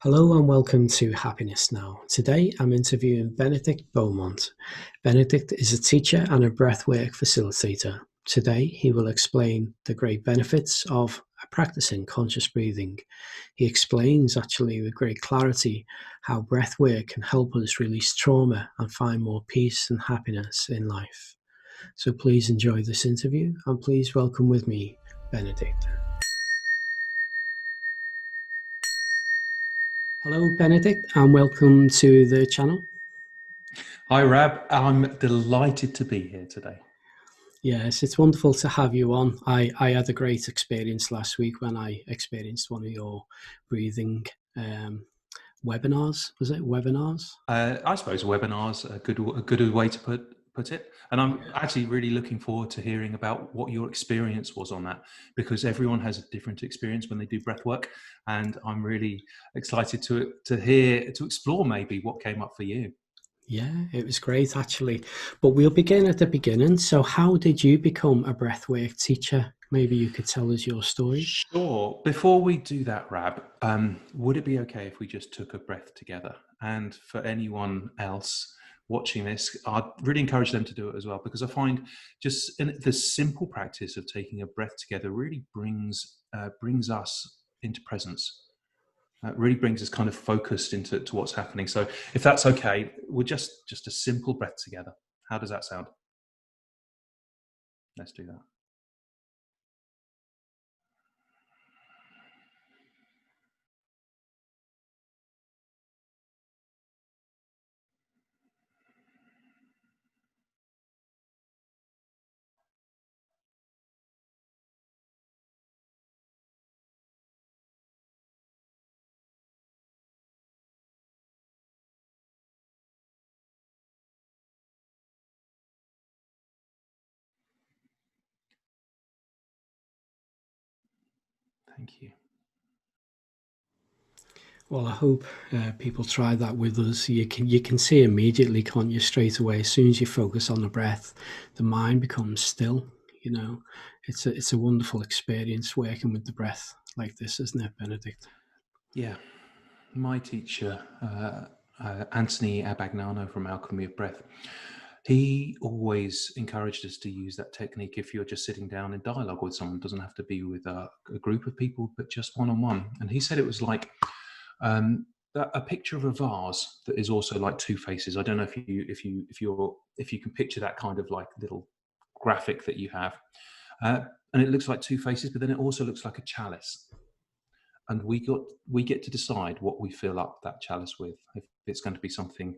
Hello and welcome to Happiness Now. Today I'm interviewing Benedict Beaumont. Benedict is a teacher and a breathwork facilitator. Today he will explain the great benefits of practicing conscious breathing. He explains actually with great clarity how breathwork can help us release trauma and find more peace and happiness in life. So please enjoy this interview and please welcome with me Benedict. Hello Benedict and welcome to the channel. Hi, Rab. I'm delighted to be here today. Yes, it's wonderful to have you on. I had a great experience last week when I experienced one of your breathing webinars. Was it webinars? I suppose webinars are a good way to put it. And I'm actually really looking forward to hearing about what your experience was on that, because everyone has a different experience when they do breath work. And I'm really excited to explore maybe what came up for you. Yeah, it was great actually. But we'll begin at the beginning. So, how did you become a breathwork teacher? Maybe you could tell us your story. Sure. Before we do that, Rab, would it be okay if we just took a breath together? And for anyone else watching this, I'd really encourage them to do it as well, because I find just the simple practice of taking a breath together really brings us into presence. Really brings us kind of focused into what's happening. So, if that's okay, we're just a simple breath together. How does that sound? Let's do that. Thank you. Well, I hope people try that with us. You can see immediately, can't you? Straight away, as soon as you focus on the breath, the mind becomes still. You know, it's a wonderful experience working with the breath like this, isn't it, Benedict? Yeah. My teacher, Anthony Abagnano from Alchemy of Breath, he always encouraged us to use that technique if you're just sitting down in dialogue with someone. It doesn't have to be with a group of people, but just one on one. And he said it was like a picture of a vase that is also like two faces. I don't know if you can picture that kind of like little graphic that you have, and it looks like two faces, but then it also looks like a chalice, and we get to decide what we fill up that chalice with. If it's going to be something,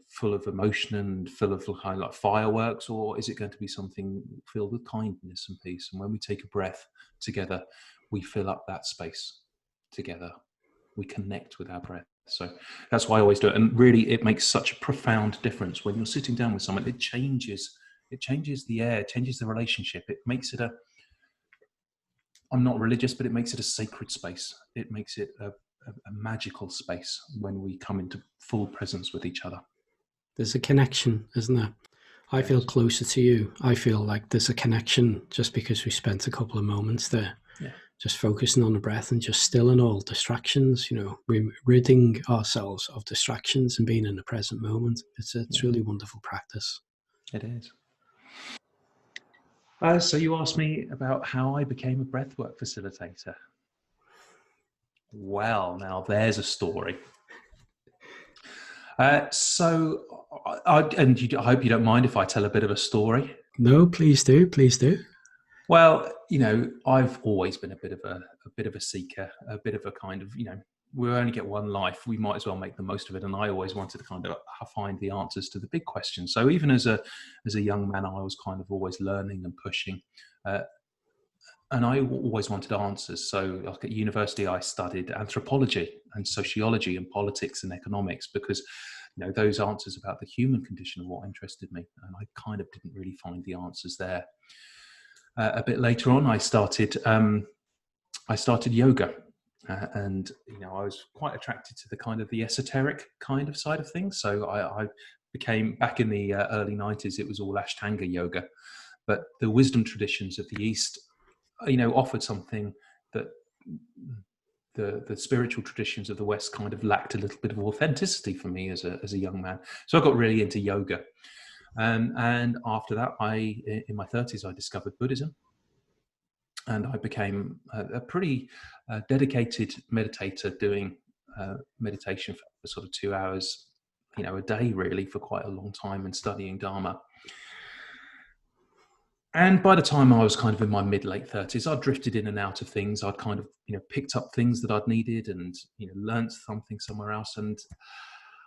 full of emotion and full of kind of like fireworks, or is it going to be something filled with kindness and peace? And when we take a breath together, we fill up that space together. We connect with our breath. So that's why I always do it. And really, it makes such a profound difference when you're sitting down with someone. It changes the air, it changes the relationship. It makes it a I'm not religious, but it makes it a sacred space. It makes it a magical space when we come into full presence with each other. There's a connection, isn't there? I There feel is. closer to you. I feel like there's a connection just because we spent a couple of moments there, Yeah. just focusing on the breath and just stilling all distractions. Ridding ourselves of distractions and being in the present moment. It's a Yeah, truly wonderful practice. it is. So you asked me about how I became a breathwork facilitator. Well, now there's a story. I hope you don't mind if I tell a bit of a story. No, please do, please do. Well, I've always been a bit of a seeker, a bit of a kind of, we only get one life. We might as well make the most of it. And I always wanted to kind of find the answers to the big questions. So even as a young man, I was kind of always learning and pushing, uh, and I always wanted answers. So, like at university, I studied anthropology and sociology and politics and economics because those answers about the human condition are what interested me, and I kind of didn't really find the answers there. A bit later on, I started yoga, and I was quite attracted to the kind of the esoteric kind of side of things. So I became, back in the early '90s, it was all Ashtanga yoga, but the wisdom traditions of the East, offered something that the spiritual traditions of the West kind of lacked a little bit of authenticity for me as a young man. So I got really into yoga. And after that, in my 30s, I discovered Buddhism. And I became a pretty dedicated meditator, doing meditation for sort of 2 hours, a day, really, for quite a long time, and studying Dharma. And by the time I was kind of in my mid-late 30s, I'd drifted in and out of things. I'd kind of, picked up things that I'd needed and, learned something somewhere else. And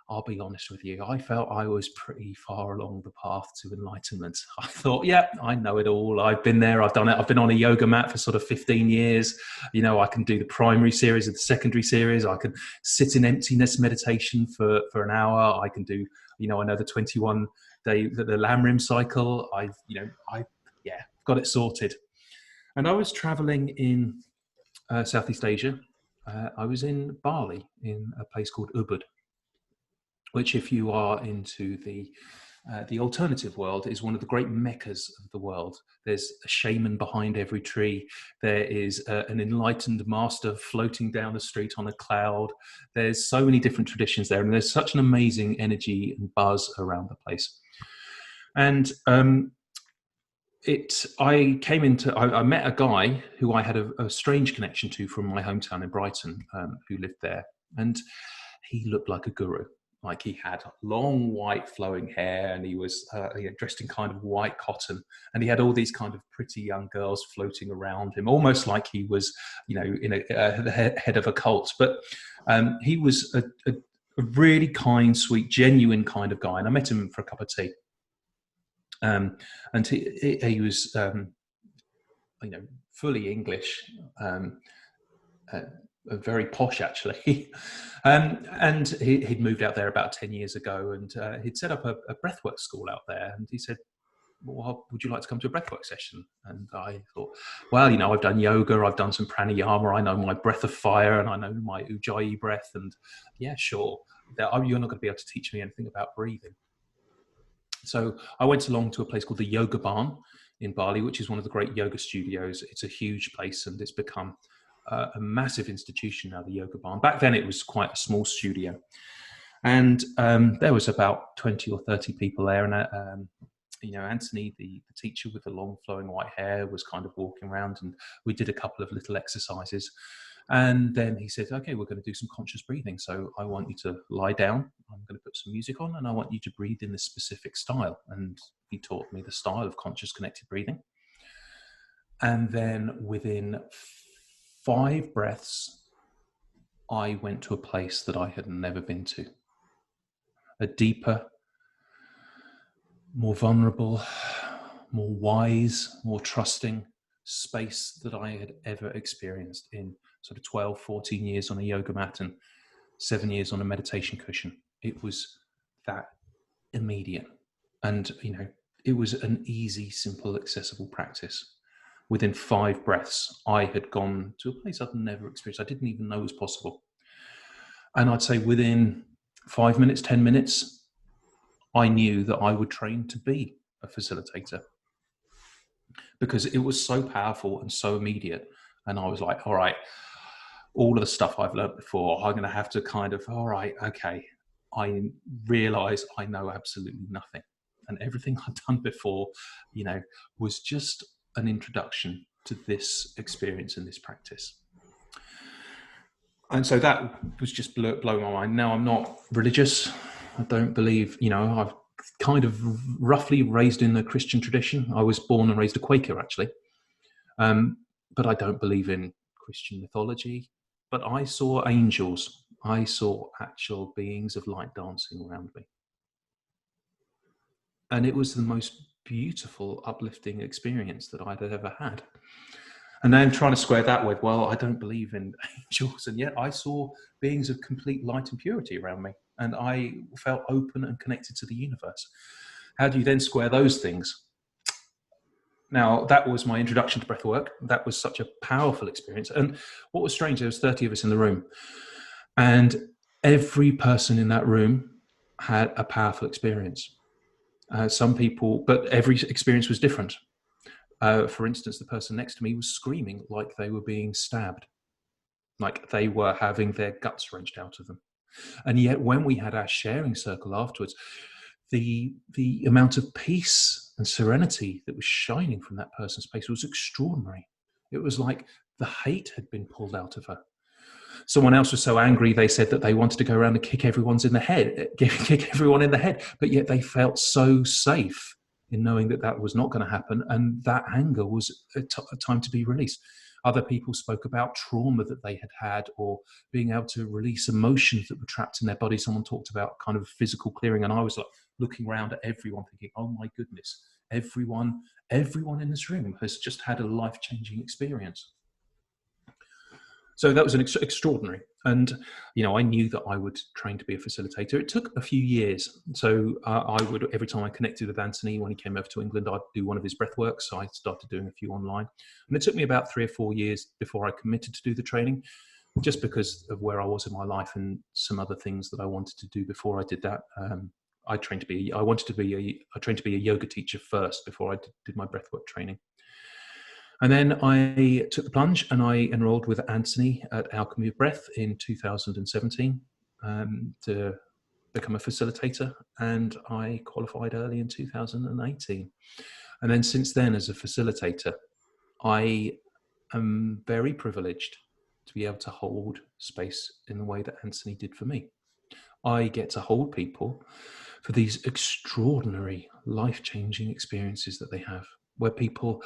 I'll be honest with you, I felt I was pretty far along the path to enlightenment. I thought, yeah, I know it all. I've been there. I've done it. I've been on a yoga mat for sort of 15 years. I can do the primary series and the secondary series. I can sit in emptiness meditation for an hour. I can do, I know the 21-day, the Lamrim cycle. I've got it sorted. And I was traveling in Southeast Asia. I was in Bali, in a place called Ubud, which, if you are into the alternative world, is one of the great meccas of the world. There's a shaman behind every tree. There is an enlightened master floating down the street on a cloud. There's so many different traditions there, and there's such an amazing energy and buzz around the place. And I met a guy who I had a strange connection to from my hometown in Brighton, who lived there, and he looked like a guru. Like, he had long white flowing hair, and he was dressed in kind of white cotton, and he had all these kind of pretty young girls floating around him, almost like he was, in the head of a cult. But he was a really kind, sweet, genuine kind of guy, and I met him for a cup of tea. And he was, fully English, very posh, actually. And he'd moved out there about 10 years ago, and he'd set up a Breathwork School out there. And he said, well, would you like to come to a Breathwork session? And I thought, well, I've done yoga, I've done some pranayama, I know my breath of fire, and I know my ujjayi breath. And yeah, sure, you're not going to be able to teach me anything about breathing. So I went along to a place called the Yoga Barn in Bali, which is one of the great yoga studios. It's a huge place, and it's become a massive institution now, the Yoga Barn. Back then, it was quite a small studio. And there was about 20 or 30 people there. And, Anthony, the teacher with the long flowing white hair, was kind of walking around, and we did a couple of little exercises. And then he said, okay, we're going to do some conscious breathing. So I want you to lie down. I'm going to put some music on, and I want you to breathe in this specific style. And he taught me the style of conscious connected breathing. And then within 5 breaths, I went to a place that I had never been to. A deeper, more vulnerable, more wise, more trusting space that I had ever experienced in sort of 12, 14 years on a yoga mat and 7 years on a meditation cushion. It was that immediate. And, it was an easy, simple, accessible practice. Within 5 breaths, I had gone to a place I'd never experienced. I didn't even know was possible. And I'd say within 5 minutes, 10 minutes, I knew that I would train to be a facilitator, because it was so powerful and so immediate. And I was like, all right, all of the stuff I've learned before, I'm going to have to kind of, all right, okay, I realize I know absolutely nothing. And everything I'd done before, was just an introduction to this experience and this practice. And so that was just blowing my mind. Now, I'm not religious. I don't believe, I've kind of roughly raised in the Christian tradition. I was born and raised a Quaker, actually. But I don't believe in Christian mythology. But I saw angels. I saw actual beings of light dancing around me. And it was the most beautiful, uplifting experience that I'd ever had. And then trying to square that with, well, I don't believe in angels, and yet I saw beings of complete light and purity around me, and I felt open and connected to the universe. How do you then square those things? Now, that was my introduction to breathwork. That was such a powerful experience. And what was strange, there was 30 of us in the room, and every person in that room had a powerful experience. Some people, but every experience was different. For instance, the person next to me was screaming like they were being stabbed. like they were having their guts wrenched out of them. And yet when we had our sharing circle afterwards, the amount of peace and serenity that was shining from that person's face was extraordinary. It was like the hate had been pulled out of her. Someone else was so angry, they said that they wanted to go around and kick everyone in the head, but yet they felt so safe in knowing that that was not going to happen, and that anger was a time to be released. Other people spoke about trauma that they had or being able to release emotions that were trapped in their body. Someone talked about kind of physical clearing, and I was like looking around at everyone thinking, oh my goodness, everyone in this room has just had a life-changing experience. So that was an extraordinary. And, I knew that I would train to be a facilitator. It took a few years. So I would, every time I connected with Anthony, when he came over to England, I'd do one of his breathworks. So I started doing a few online. And it took me about 3 or 4 years before I committed to do the training, just because of where I was in my life and some other things that I wanted to do before I did that. I trained to be a yoga teacher first before I did my breathwork training. And then I took the plunge and I enrolled with Anthony at Alchemy of Breath in 2017 to become a facilitator. And I qualified early in 2018. And then since then, as a facilitator, I am very privileged to be able to hold space in the way that Anthony did for me. I get to hold people for these extraordinary life-changing experiences that they have, where people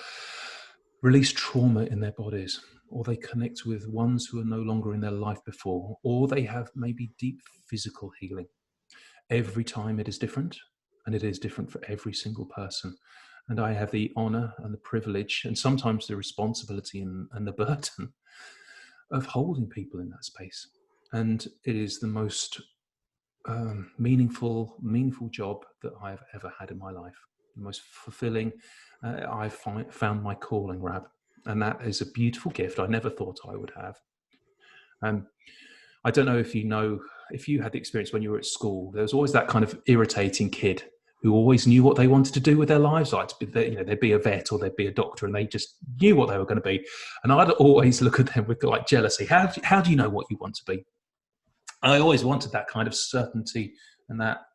release trauma in their bodies, or they connect with ones who are no longer in their life before, or they have maybe deep physical healing. Every time it is different, and it is different for every single person. And I have the honor and the privilege, and sometimes the responsibility and the burden of holding people in that space. And it is the most meaningful job that I've ever had in my life. The most fulfilling. I've found my calling, Rab, and that is a beautiful gift I never thought I would have. I don't know if you had the experience when you were at school. There was always that kind of irritating kid who always knew what they wanted to do with their lives. Like, they'd be a vet or they'd be a doctor, and they just knew what they were going to be. And I'd always look at them with like jealousy. How do you know what you want to be? I always wanted that kind of certainty, and that,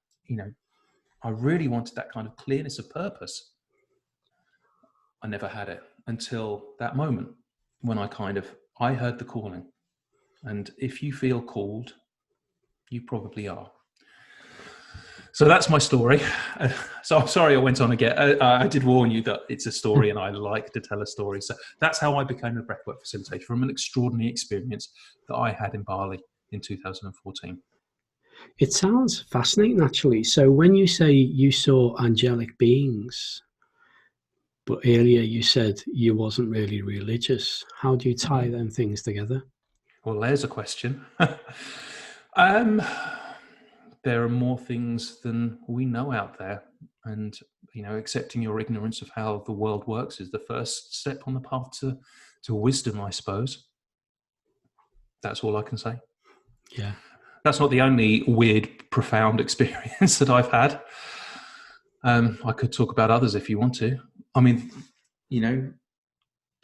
I really wanted that kind of clearness of purpose. I never had it until that moment when I heard the calling. And if you feel called, you probably are. So that's my story. So I'm sorry I went on again. I did warn you that it's a story and I like to tell a story. So that's how I became a breathwork facilitator, from an extraordinary experience that I had in Bali in 2014. It sounds fascinating, actually. So when you say you saw angelic beings, but earlier you said you wasn't really religious, how do you tie them things together? Well, there's a question. There are more things than we know out there. And, accepting your ignorance of how the world works is the first step on the path to wisdom, I suppose. That's all I can say. Yeah. That's not the only weird, profound experience that I've had. I could talk about others if you want to. I mean,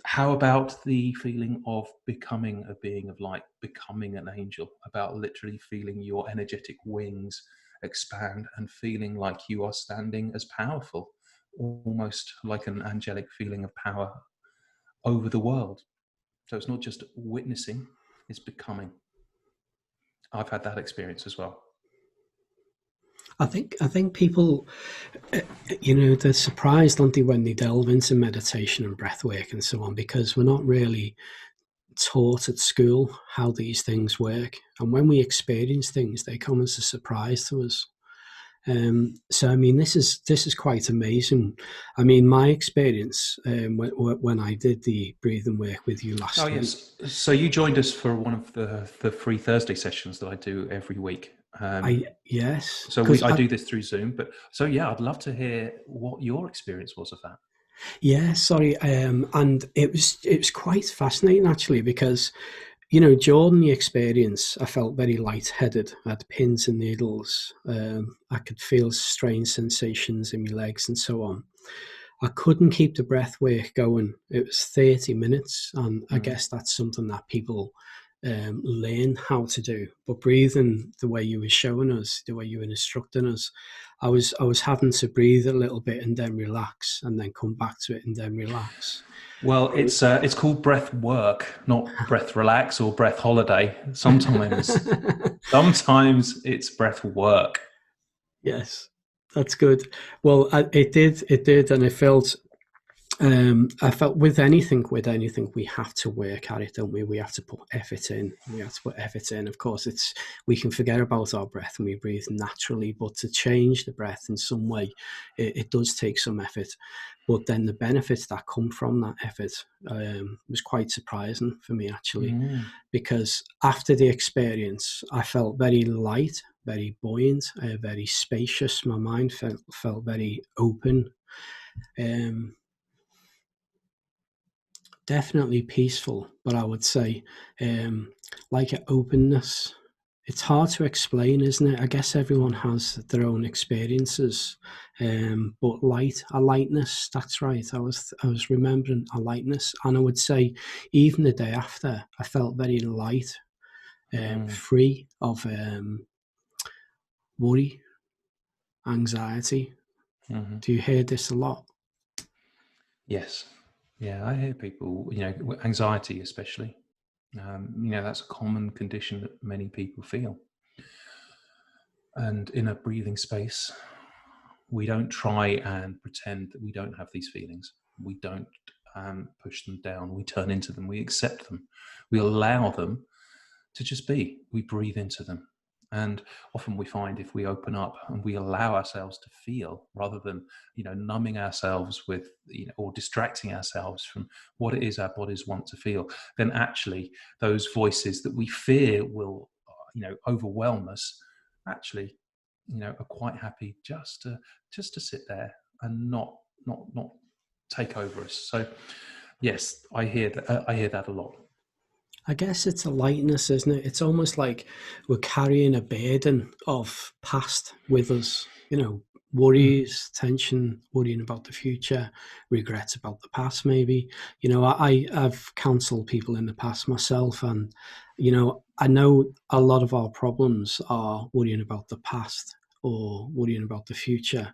how about the feeling of becoming a being of light, becoming an angel, about literally feeling your energetic wings expand and feeling like you are standing as powerful, almost like an angelic feeling of power over the world. So it's not just witnessing, it's becoming. I've had that experience as well. I think people, they're surprised, aren't they, when they delve into meditation and breath work and so on, because we're not really taught at school how these things work. And when we experience things, they come as a surprise to us. So, I mean, this is quite amazing. I mean, my experience when I did the breathing work with you last week. Yes. So you joined us for one of the free Thursday sessions that I do every week. Yes. So I do this through Zoom, but so yeah, I'd love to hear what your experience was of that. Yeah, sorry, and it was quite fascinating, actually, because during the experience, I felt very lightheaded. I had pins and needles. I could feel strange sensations in my legs and so on. I couldn't keep the breath work going. It was 30 minutes, and I guess that's something that people learn how to do. But breathing the way you were showing us, the way you were instructing us, I was having to breathe a little bit and then relax, and then come back to it and then relax. Well, it's called breath work, not breath relax or breath holiday. Sometimes it's breath work. Yes, that's good. Well, it did, and I felt with anything, we have to work at it, don't we? We have to put effort in. We have to put effort in. Of course, we can forget about our breath and we breathe naturally, but to change the breath in some way, it does take some effort. But then the benefits that come from that effort was quite surprising for me, actually, because after the experience, I felt very light, very buoyant, very spacious. My mind felt very open. Definitely peaceful, but I would say like an openness. It's hard to explain, isn't it? I guess everyone has their own experiences, but a lightness. That's right. I was remembering a lightness, and I would say even the day after, I felt very light, free of worry, anxiety. Mm-hmm. Do you hear this a lot? Yes. Yeah, I hear people, anxiety especially. That's a common condition that many people feel. And in a breathing space, we don't try and pretend that we don't have these feelings. We don't push them down. We turn into them. We accept them. We allow them to just be. We breathe into them. And often we find if we open up and we allow ourselves to feel, rather than numbing ourselves with or distracting ourselves from what it is our bodies want to feel, then actually those voices that we fear will overwhelm us actually are quite happy just to sit there and not take over us. So yes, I hear that a lot. I guess it's a lightness, isn't it? It's almost like we're carrying a burden of past with us, worries, tension, worrying about the future, regrets about the past, maybe. I've counseled people in the past myself, and, I know a lot of our problems are worrying about the past or worrying about the future.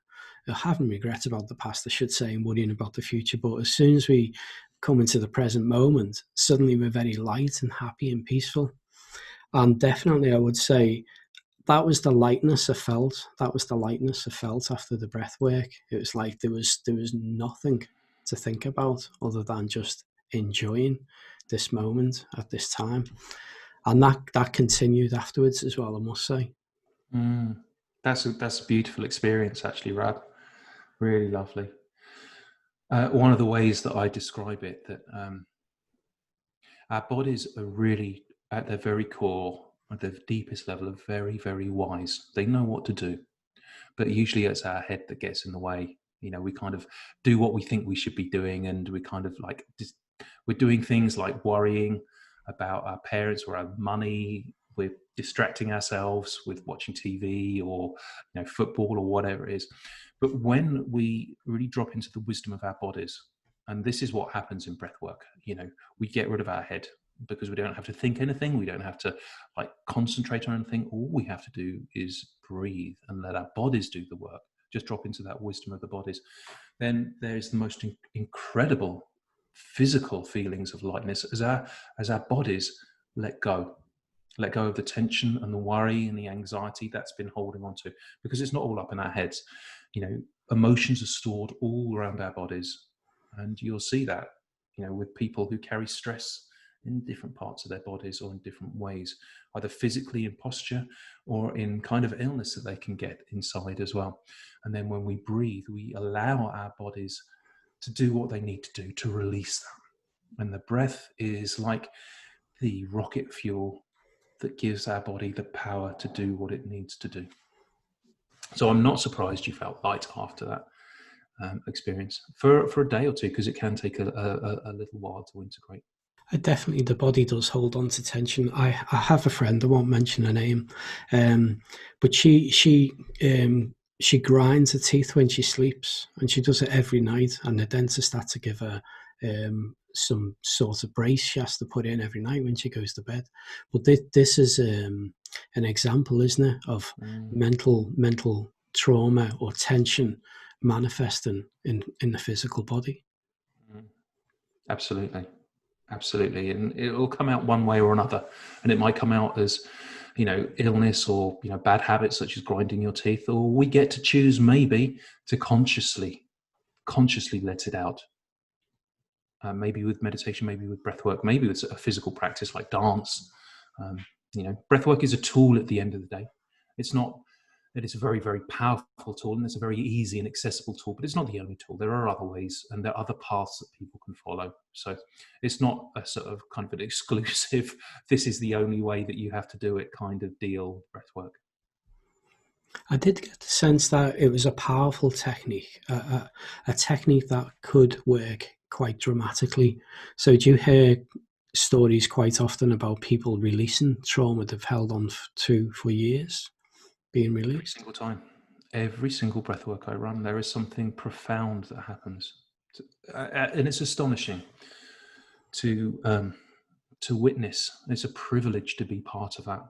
Having regrets about the past, I should say, and worrying about the future. But as soon as we come into the present moment, suddenly we're very light and happy and peaceful. And definitely, I would say that was the lightness I felt. That was the lightness I felt after the breath work. It was like there was nothing to think about other than just enjoying this moment at this time. And that continued afterwards as well, I must say. That's a beautiful experience, actually, Rab. Really lovely. One of the ways that I describe it, that our bodies are really, at their very core, at the deepest level, are very, very wise. They know what to do, but usually it's our head that gets in the way. We kind of do what we think we should be doing, and we kind of like we're doing things like worrying about our parents or our money. We're distracting ourselves with watching TV or football or whatever it is. But when we really drop into the wisdom of our bodies, and this is what happens in breath work, we get rid of our head because we don't have to think anything. We don't have to concentrate on anything. All we have to do is breathe and let our bodies do the work. Just drop into that wisdom of the bodies. Then there's the most incredible physical feelings of lightness as our bodies let go of the tension and the worry and the anxiety that's been holding on to, because it's not all up in our heads. Emotions are stored all around our bodies, and you'll see that with people who carry stress in different parts of their bodies or in different ways, either physically in posture or in kind of illness that they can get inside as well. And then when we breathe, we allow our bodies to do what they need to do to release that. And the breath is like the rocket fuel that gives our body the power to do what it needs to do. So I'm not surprised you felt light after that experience for a day or two, because it can take a little while to integrate. Definitely, the body does hold on to tension. I have a friend, I won't mention her name, but she grinds her teeth when she sleeps, and she does it every night. And the dentist had to give her some sort of brace she has to put in every night when she goes to bed. But this is an example, isn't it, of mental trauma or tension manifesting in the physical body. Absolutely. Absolutely. And it will come out one way or another. And it might come out as, illness or, bad habits such as grinding your teeth, or we get to choose maybe to consciously let it out. Maybe with meditation, maybe with breath work, maybe with a physical practice like dance. Breath work is a tool at the end of the day. It's not that it's a very, very powerful tool, and it's a very easy and accessible tool, but it's not the only tool. There are other ways, and there are other paths that people can follow. So it's not a sort of kind of an exclusive, this is the only way that you have to do it kind of deal, breath work. I did get the sense that it was a powerful technique, a technique that could work quite dramatically. So do you hear stories quite often about people releasing trauma they've held on to for years, being released? Every single time. Every single breathwork I run, there is something profound that happens. And it's astonishing to witness. It's a privilege to be part of that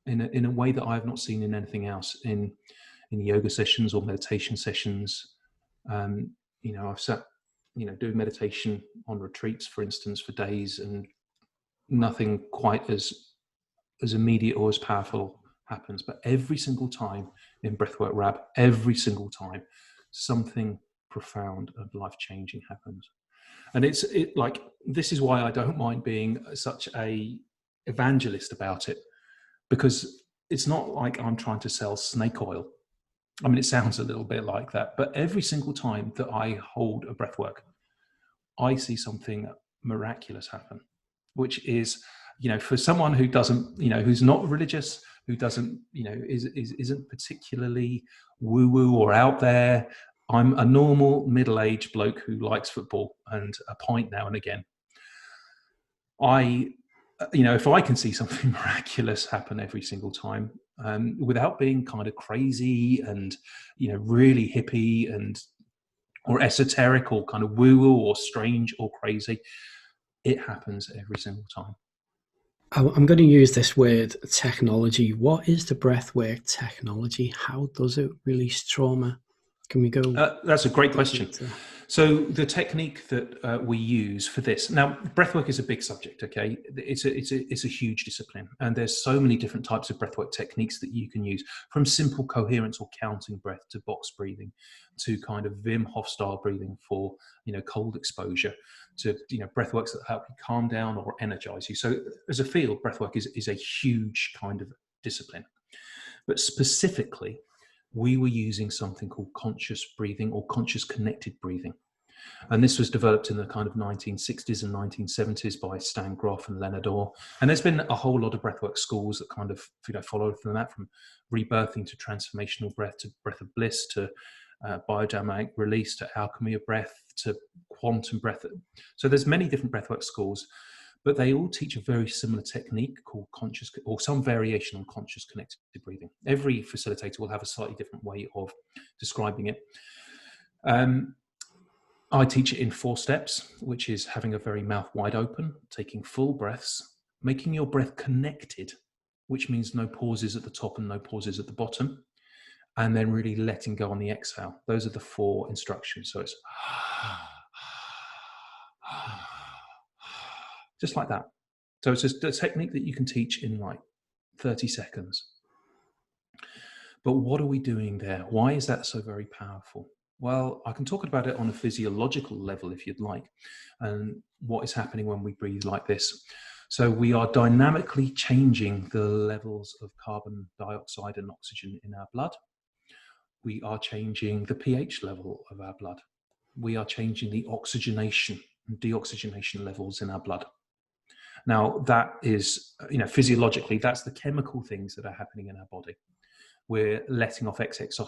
in a way that I have not seen in anything else, in yoga sessions or meditation sessions. I've sat, doing meditation on retreats, for instance, for days, and nothing quite as immediate or as powerful happens. But every single time in Breathwork Rab, every single time, something profound and life-changing happens. And it's like, this is why I don't mind being such a evangelist about it, because it's not like I'm trying to sell snake oil. I mean, it sounds a little bit like that, but every single time that I hold a breathwork, I see something miraculous happen, which is, for someone who doesn't, who's not religious, who doesn't, isn't particularly woo-woo or out there. I'm a normal middle-aged bloke who likes football and a pint now and again. If I can see something miraculous happen every single time, without being kind of crazy and, really hippie or esoteric or kind of woo-woo or strange or crazy, it happens every single time. I'm going to use this word technology. What is the breathwork technology? How does it release trauma? Can we go? That's a great question. So the technique that we use for this, now breathwork is a big subject. Okay, it's a huge discipline, and there's so many different types of breathwork techniques that you can use, from simple coherence or counting breath to box breathing, to kind of Wim Hof style breathing for cold exposure, to breathworks that help you calm down or energize you. So as a field, breathwork is a huge kind of discipline, but specifically, we were using something called conscious breathing or conscious connected breathing. And this was developed in the kind of 1960s and 1970s by Stan Grof and Leonard Orr. And there's been a whole lot of breathwork schools that kind of followed from that, from rebirthing to transformational breath to breath of bliss to biodynamic release to alchemy of breath to quantum breath. So there's many different breathwork schools, but they all teach a very similar technique called conscious, or some variation on conscious connected breathing. Every facilitator will have a slightly different way of describing it. I teach it in 4 steps, which is having a very mouth wide open, taking full breaths, making your breath connected, which means no pauses at the top and no pauses at the bottom, and then really letting go on the exhale. Those are the 4 instructions. So it's just like that. So it's just a technique that you can teach in like 30 seconds. But what are we doing there? Why is that so very powerful? Well, I can talk about it on a physiological level if you'd like, and what is happening when we breathe like this. So we are dynamically changing the levels of carbon dioxide and oxygen in our blood. We are changing the pH level of our blood. We are changing the oxygenation and deoxygenation levels in our blood. Now, that is, physiologically, that's the chemical things that are happening in our body. We're letting off excess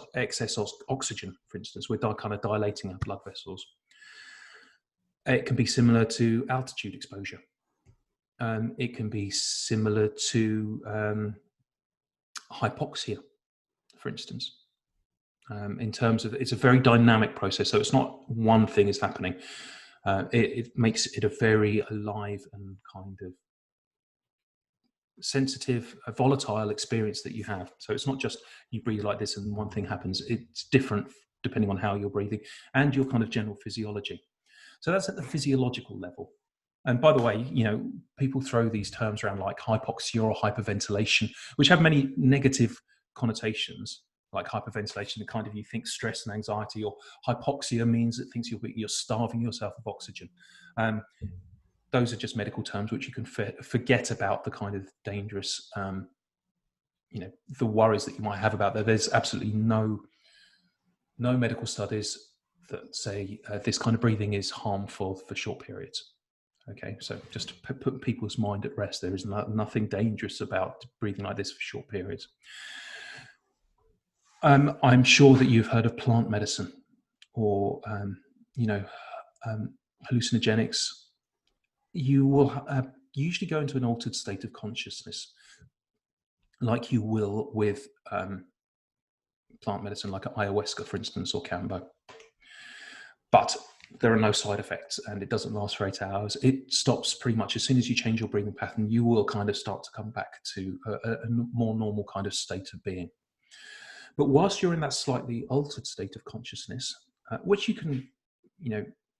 oxygen, for instance. We're kind of dilating our blood vessels. It can be similar to altitude exposure. It can be similar to hypoxia, for instance. In terms of, it's a very dynamic process. So it's not one thing is happening. It makes it a very alive and kind of sensitive, a volatile experience that you have. So it's not just you breathe like this and one thing happens. It's different depending on how you're breathing and your kind of general physiology. So that's at the physiological level. And by the way, people throw these terms around like hypoxia or hyperventilation, which have many negative connotations. Like hyperventilation, the kind of you think stress and anxiety, or hypoxia means it thinks you're starving yourself of oxygen. Those are just medical terms which you can forget about the kind of dangerous, the worries that you might have about that. There's absolutely no medical studies that say this kind of breathing is harmful for short periods. Okay, so just to put people's mind at rest, there is nothing dangerous about breathing like this for short periods. I'm sure that you've heard of plant medicine or, hallucinogenics. You will usually go into an altered state of consciousness, like you will with plant medicine, like ayahuasca, for instance, or Kambo. But there are no side effects and it doesn't last for 8 hours. It stops pretty much as soon as you change your breathing pattern. You will kind of start to come back to a more normal kind of state of being. But whilst you're in that slightly altered state of consciousness, which you can,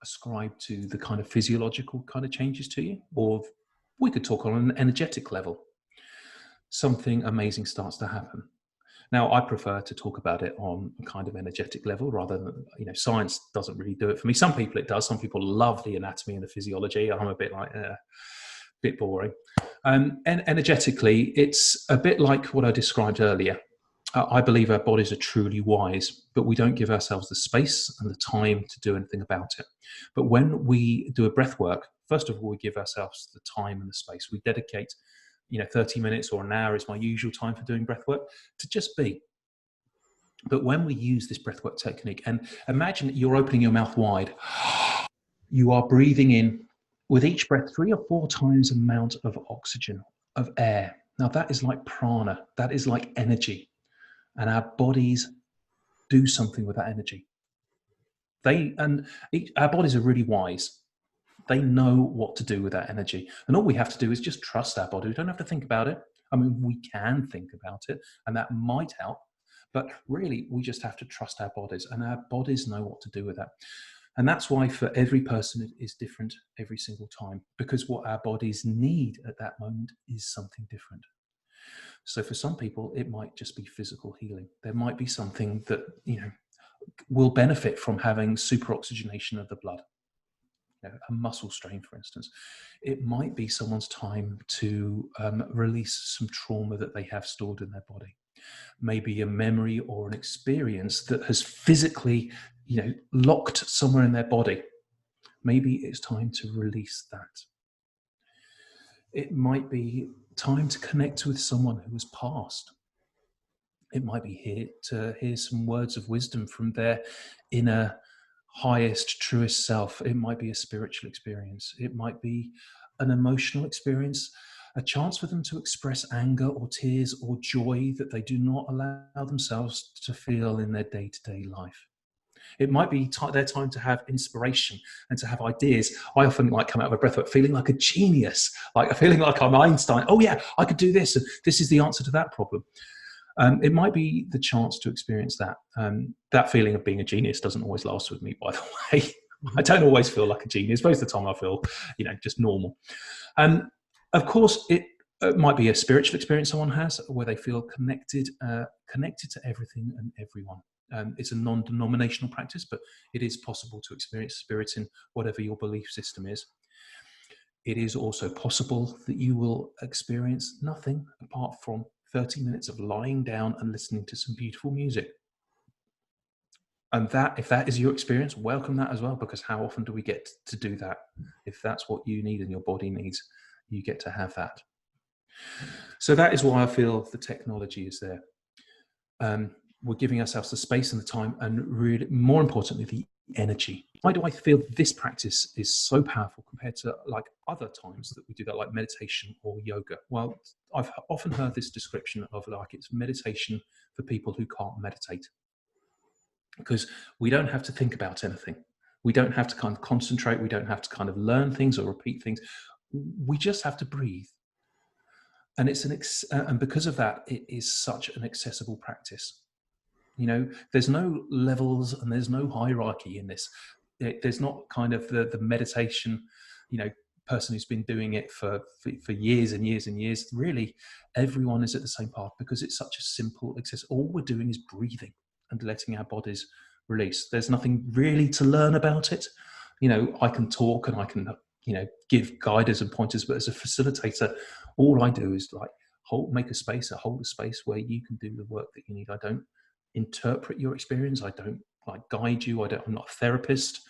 ascribe to the kind of physiological kind of changes to you, or we could talk on an energetic level, something amazing starts to happen. Now, I prefer to talk about it on a kind of energetic level rather than, science doesn't really do it for me. Some people it does. Some people love the anatomy and the physiology. I'm a bit like, bit boring. And energetically, it's a bit like what I described earlier. I believe our bodies are truly wise, but we don't give ourselves the space and the time to do anything about it. But when we do a breath work, first of all, we give ourselves the time and the space. We dedicate 30 minutes or an hour is my usual time for doing breath work, to just be. But when we use this breathwork technique, and imagine that you're opening your mouth wide, you are breathing in with each breath 3 or 4 times the amount of oxygen, of air. Now that is like prana, that is like energy. And our bodies do something with that energy. Our bodies are really wise. They know what to do with that energy. And all we have to do is just trust our body. We don't have to think about it. I mean, we can think about it, and that might help. But really, we just have to trust our bodies, and our bodies know what to do with that. And that's why for every person, it is different every single time, because what our bodies need at that moment is something different. So for some people, it might just be physical healing. There might be something that, will benefit from having super oxygenation of the blood. A muscle strain, for instance. It might be someone's time to release some trauma that they have stored in their body. Maybe a memory or an experience that has physically, locked somewhere in their body. Maybe it's time to release that. It might be time to connect with someone who has passed. It might be here to hear some words of wisdom from their inner highest, truest self. It might be a spiritual experience. It might be an emotional experience, a chance for them to express anger or tears or joy that they do not allow themselves to feel in their day-to-day life. It might be their time to have inspiration and to have ideas. I often come out of a breathwork feeling like a genius, like feeling like I'm Einstein. Oh yeah, I could do this, and this is the answer to that problem. It might be the chance to experience that. That feeling of being a genius doesn't always last with me, by the way. I don't always feel like a genius. Most of the time I feel, just normal. Of course, it might be a spiritual experience someone has where they feel connected to everything and everyone. It's a non-denominational practice, but it is possible to experience spirit in whatever your belief system is. It is also possible that you will experience nothing apart from 30 minutes of lying down and listening to some beautiful music. And if that is your experience, welcome that as well, because how often do we get to do that? If that's what you need and your body needs, you get to have that. So that is why I feel the technology is there. We're giving ourselves the space and the time, and really, more importantly, the energy. Why do I feel this practice is so powerful compared to other times that we do that, like meditation or yoga? Well, I've often heard this description of it's meditation for people who can't meditate, because we don't have to think about anything. We don't have to kind of concentrate. We don't have to kind of learn things or repeat things. We just have to breathe. And and because of that, it is such an accessible practice. There's no levels and there's no hierarchy in this. There's not kind of the meditation, person who's been doing it for years and years and years. Really, everyone is at the same path because it's such a simple access. All we're doing is breathing and letting our bodies release. There's nothing really to learn about it. I can talk and I can, give guidance and pointers, but as a facilitator, all I do is hold a space where you can do the work that you need. I don't interpret your experience. I don't guide you. I'm not a therapist.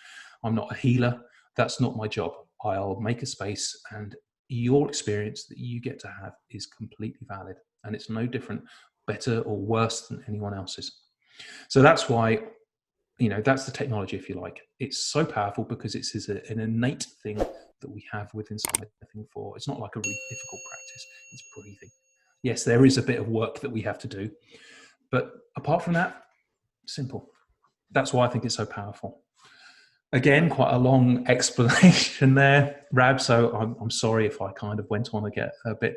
I'm not a healer. That's not my job. I'll make a space, and your experience that you get to have is completely valid, and it's no different, better or worse than anyone else's. So that's why, that's the technology, if you like. It's so powerful because it's an innate thing that we have within inside the thing. It's not like a really difficult practice. It's breathing. Yes, there is a bit of work that we have to do, but apart from that, simple. That's why I think it's so powerful. Again, quite a long explanation there, Rab. So I'm sorry if I kind of went on a bit.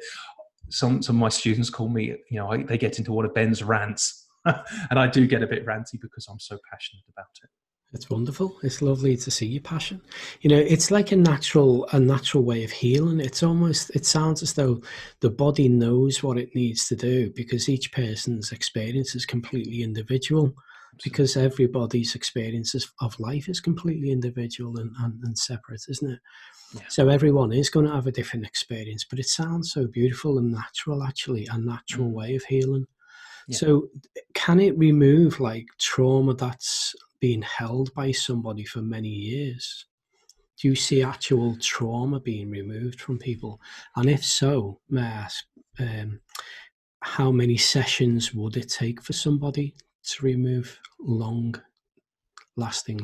Some of my students call me, they get into one of Ben's rants, and I do get a bit ranty because I'm so passionate about it. It's wonderful. It's lovely to see your passion. It's like a natural way of healing. It sounds as though the body knows what it needs to do because each person's experience is completely individual. Because everybody's experiences of life is completely individual and separate, isn't it? Yeah. So everyone is going to have a different experience, but it sounds so beautiful and natural, actually, a natural way of healing. Yeah. So can it remove trauma that's been held by somebody for many years? Do you see actual trauma being removed from people? And if so, may I ask, how many sessions would it take for somebody to remove long-lasting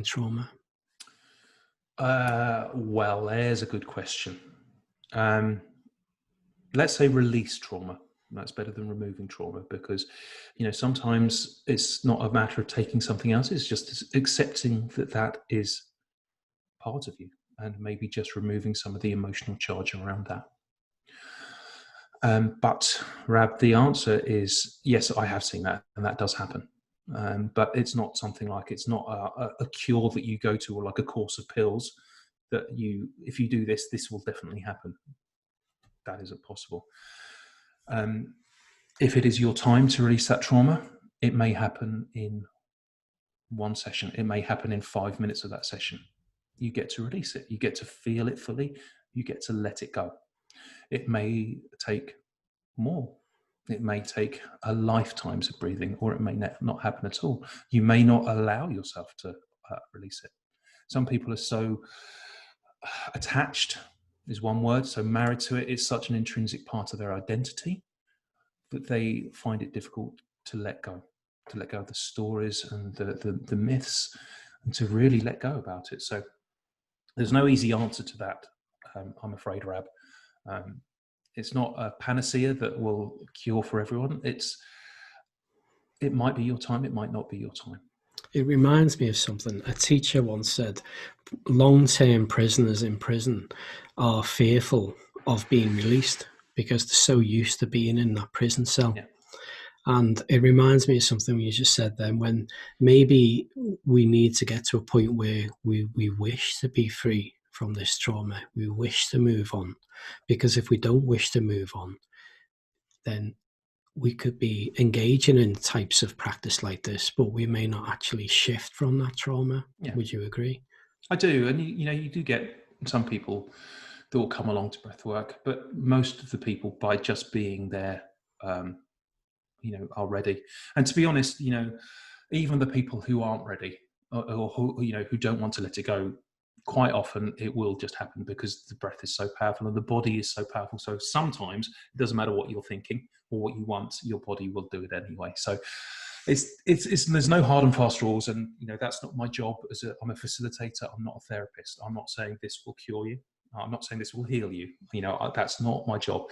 trauma? Well, there's a good question. Let's say release trauma. That's better than removing trauma because, sometimes it's not a matter of taking something else. It's just accepting that is part of you and maybe just removing some of the emotional charge around that. But Rab, the answer is yes, I have seen that, and that does happen. But it's not something it's not a cure that you go to, or like a course of pills that if you do this will definitely happen. That isn't possible. If it is your time to release that trauma, it may happen in one session. It may happen in 5 minutes of that session. You get to release it. You get to feel it fully. You get to let it go. It may take more. It may take a lifetime's of breathing, or it may not happen at all. You may not allow yourself to release it. Some people are so attached, is one word, so married to it. It's such an intrinsic part of their identity that they find it difficult to let go of the stories and the myths, and to really let go about it. So there's no easy answer to that, I'm afraid, Rab. It's not a panacea that will cure for everyone. It might be your time, it might not be your time. It reminds me of something a teacher once said. Long-term prisoners in prison are fearful of being released because they're so used to being in that prison cell. Yeah. And it reminds me of something you just said then, when maybe we need to get to a point where we wish to be free from this trauma. We wish to move on, because if we don't wish to move on, then we could be engaging in types of practice like this, but we may not actually shift from that trauma. Yeah. Would you agree? I do. And you do get some people that will come along to breathwork, but most of the people, by just being there, are ready. And to be honest, even the people who aren't ready, or who don't want to let it go, quite often it will just happen because the breath is so powerful and the body is so powerful. So sometimes it doesn't matter what you're thinking or what you want, your body will do it anyway. So it's there's no hard and fast rules, and that's not my job. I'm a facilitator. I'm not a therapist. I'm not saying this will cure you. I'm not saying this will heal you. That's not my job.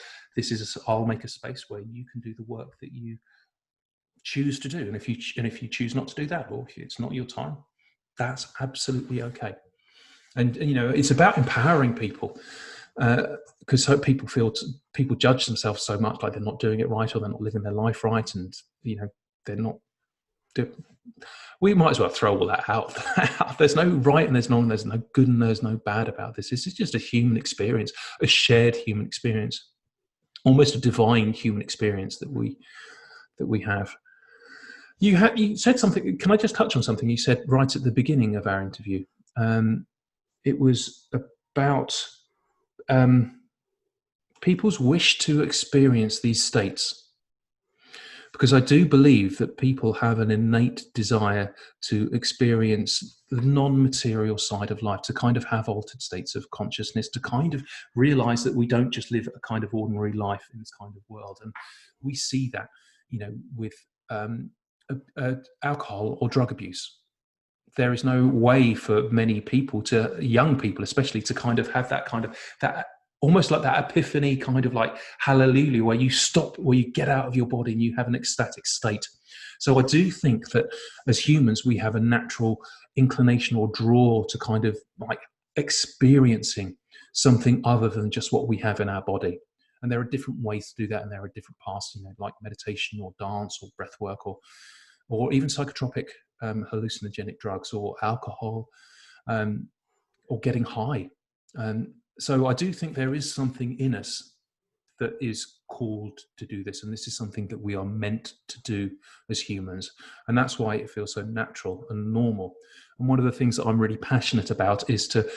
I'll make a space where you can do the work that you choose to do, and if you choose not to do that, or if it's not your time, that's absolutely okay. And it's about empowering people, because people judge themselves so much, like they're not doing it right or they're not living their life right, and they're not. We might as well throw all that out. There's no right and there's no good and there's no bad about this. This is just a human experience, a shared human experience, almost a divine human experience that we have. You said something. Can I just touch on something you said right at the beginning of our interview? It was about people's wish to experience these states. Because I do believe that people have an innate desire to experience the non-material side of life, to kind of have altered states of consciousness, to kind of realize that we don't just live a kind of ordinary life in this kind of world. And we see that, with alcohol or drug abuse. There is no way for many people, young people especially, to kind of have that almost like that epiphany, kind of like hallelujah, where you stop, where you get out of your body and you have an ecstatic state. So I do think that as humans, we have a natural inclination or draw to kind of like experiencing something other than just what we have in our body. And there are different ways to do that, and there are different paths, like meditation or dance or breath work or even psychotropic hallucinogenic drugs or alcohol, or getting high. So I do think there is something in us that is called to do this, and this is something that we are meant to do as humans, and that's why it feels so natural and normal. And one of the things that I'm really passionate about is to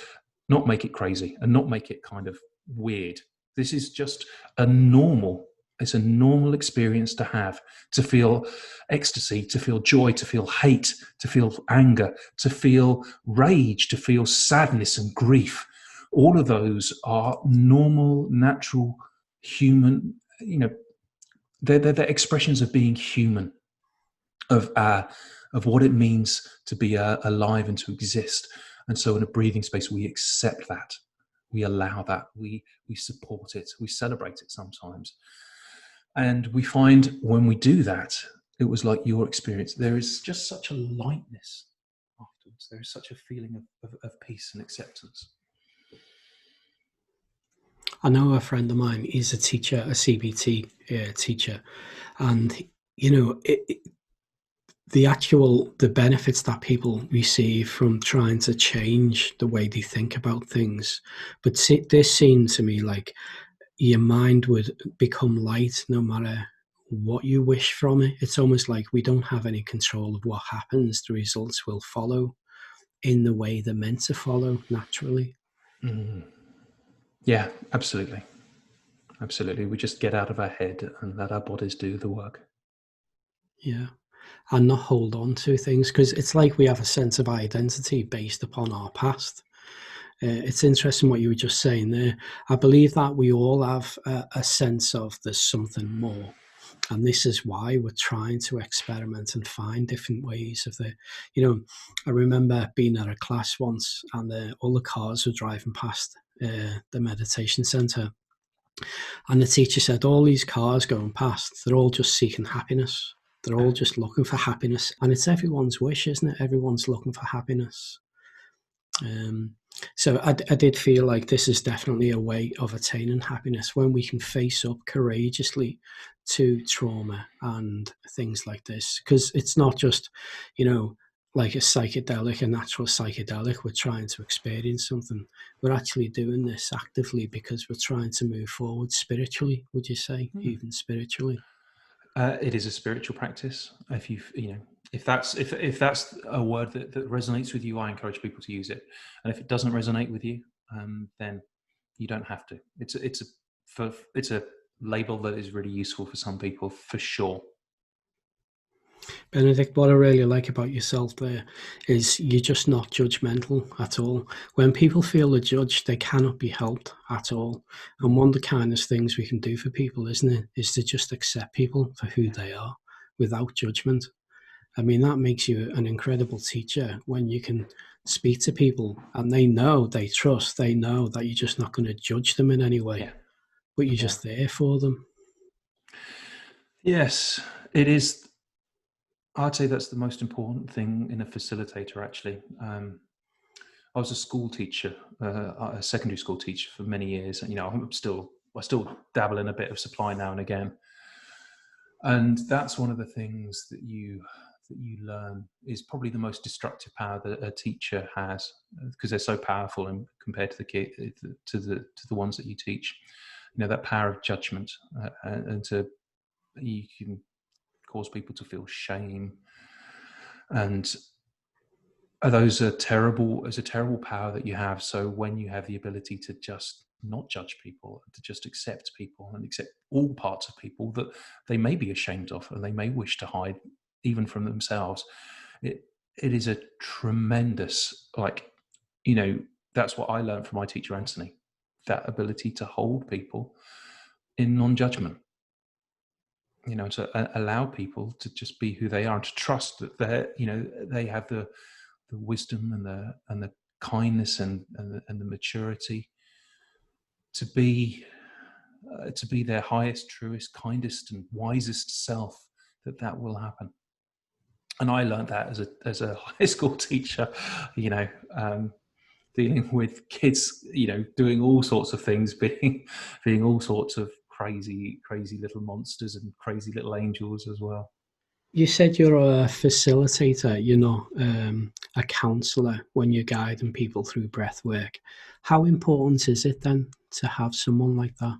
not make it crazy and not make it kind of weird. This is just it's a normal experience to have, to feel ecstasy, to feel joy, to feel hate, to feel anger, to feel rage, to feel sadness and grief. All of those are normal, natural, human, they're expressions of being human, of what it means to be alive and to exist. And so in a breathing space, we accept that, we allow that, we support it, we celebrate it sometimes. And we find when we do that, it was like your experience, there is just such a lightness afterwards. There is such a feeling of peace and acceptance. I know a friend of mine, he's a teacher, a CBT teacher, and the benefits that people receive from trying to change the way they think about things. But this seemed to me like your mind would become light no matter what you wish from it. It's almost like we don't have any control of what happens. The results will follow in the way they're meant to follow naturally. Mm. Yeah, absolutely. Absolutely. We just get out of our head and let our bodies do the work. Yeah. And not hold on to things, because it's like we have a sense of identity based upon our past. It's interesting what you were just saying there. I believe that we all have a sense of there's something more. And this is why we're trying to experiment and find different ways of I remember being at a class once, and all the cars were driving past the meditation center. And the teacher said, all these cars going past, they're all just seeking happiness. They're all just looking for happiness. And it's everyone's wish, isn't it? Everyone's looking for happiness. So I did feel like this is definitely a way of attaining happiness, when we can face up courageously to trauma and things like this. Because it's not just, like a psychedelic, a natural psychedelic. We're trying to experience something. We're actually doing this actively because we're trying to move forward spiritually, would you say, even spiritually? It is a spiritual practice. If that's a word that resonates with you, I encourage people to use it. And if it doesn't resonate with you, then you don't have to. It's a label that is really useful for some people, for sure. Benedict, what I really like about yourself there is you're just not judgmental at all. When people feel a judge, they cannot be helped at all. And one of the kindest things we can do for people, isn't it, is to just accept people for who they are without judgment. I mean, that makes you an incredible teacher, when you can speak to people and they know that you're just not going to judge them in any way, but you're just there for them. Yes, it is. I'd say that's the most important thing in a facilitator, actually. I was a school teacher, a secondary school teacher for many years. And, I still dabble in a bit of supply now and again. And that's one of the things that you learn is probably the most destructive power that a teacher has, because they're so powerful and compared to the ones that you teach. That power of judgment, and you can cause people to feel shame, and those are terrible. It's a terrible power that you have. So when you have the ability to just not judge people, to just accept people and accept all parts of people that they may be ashamed of and they may wish to hide even from themselves, it is a tremendous, that's what I learned from my teacher Anthony, that ability to hold people in non-judgment, to allow people to just be who they are, and to trust that they have the wisdom and the kindness and the maturity to be their highest, truest, kindest, and wisest self. That will happen. And I learned that as a high school teacher, dealing with kids, doing all sorts of things, being all sorts of crazy little monsters and crazy little angels as well. You said you're a facilitator, you're not a counsellor when you're guiding people through breath work. How important is it then to have someone like that?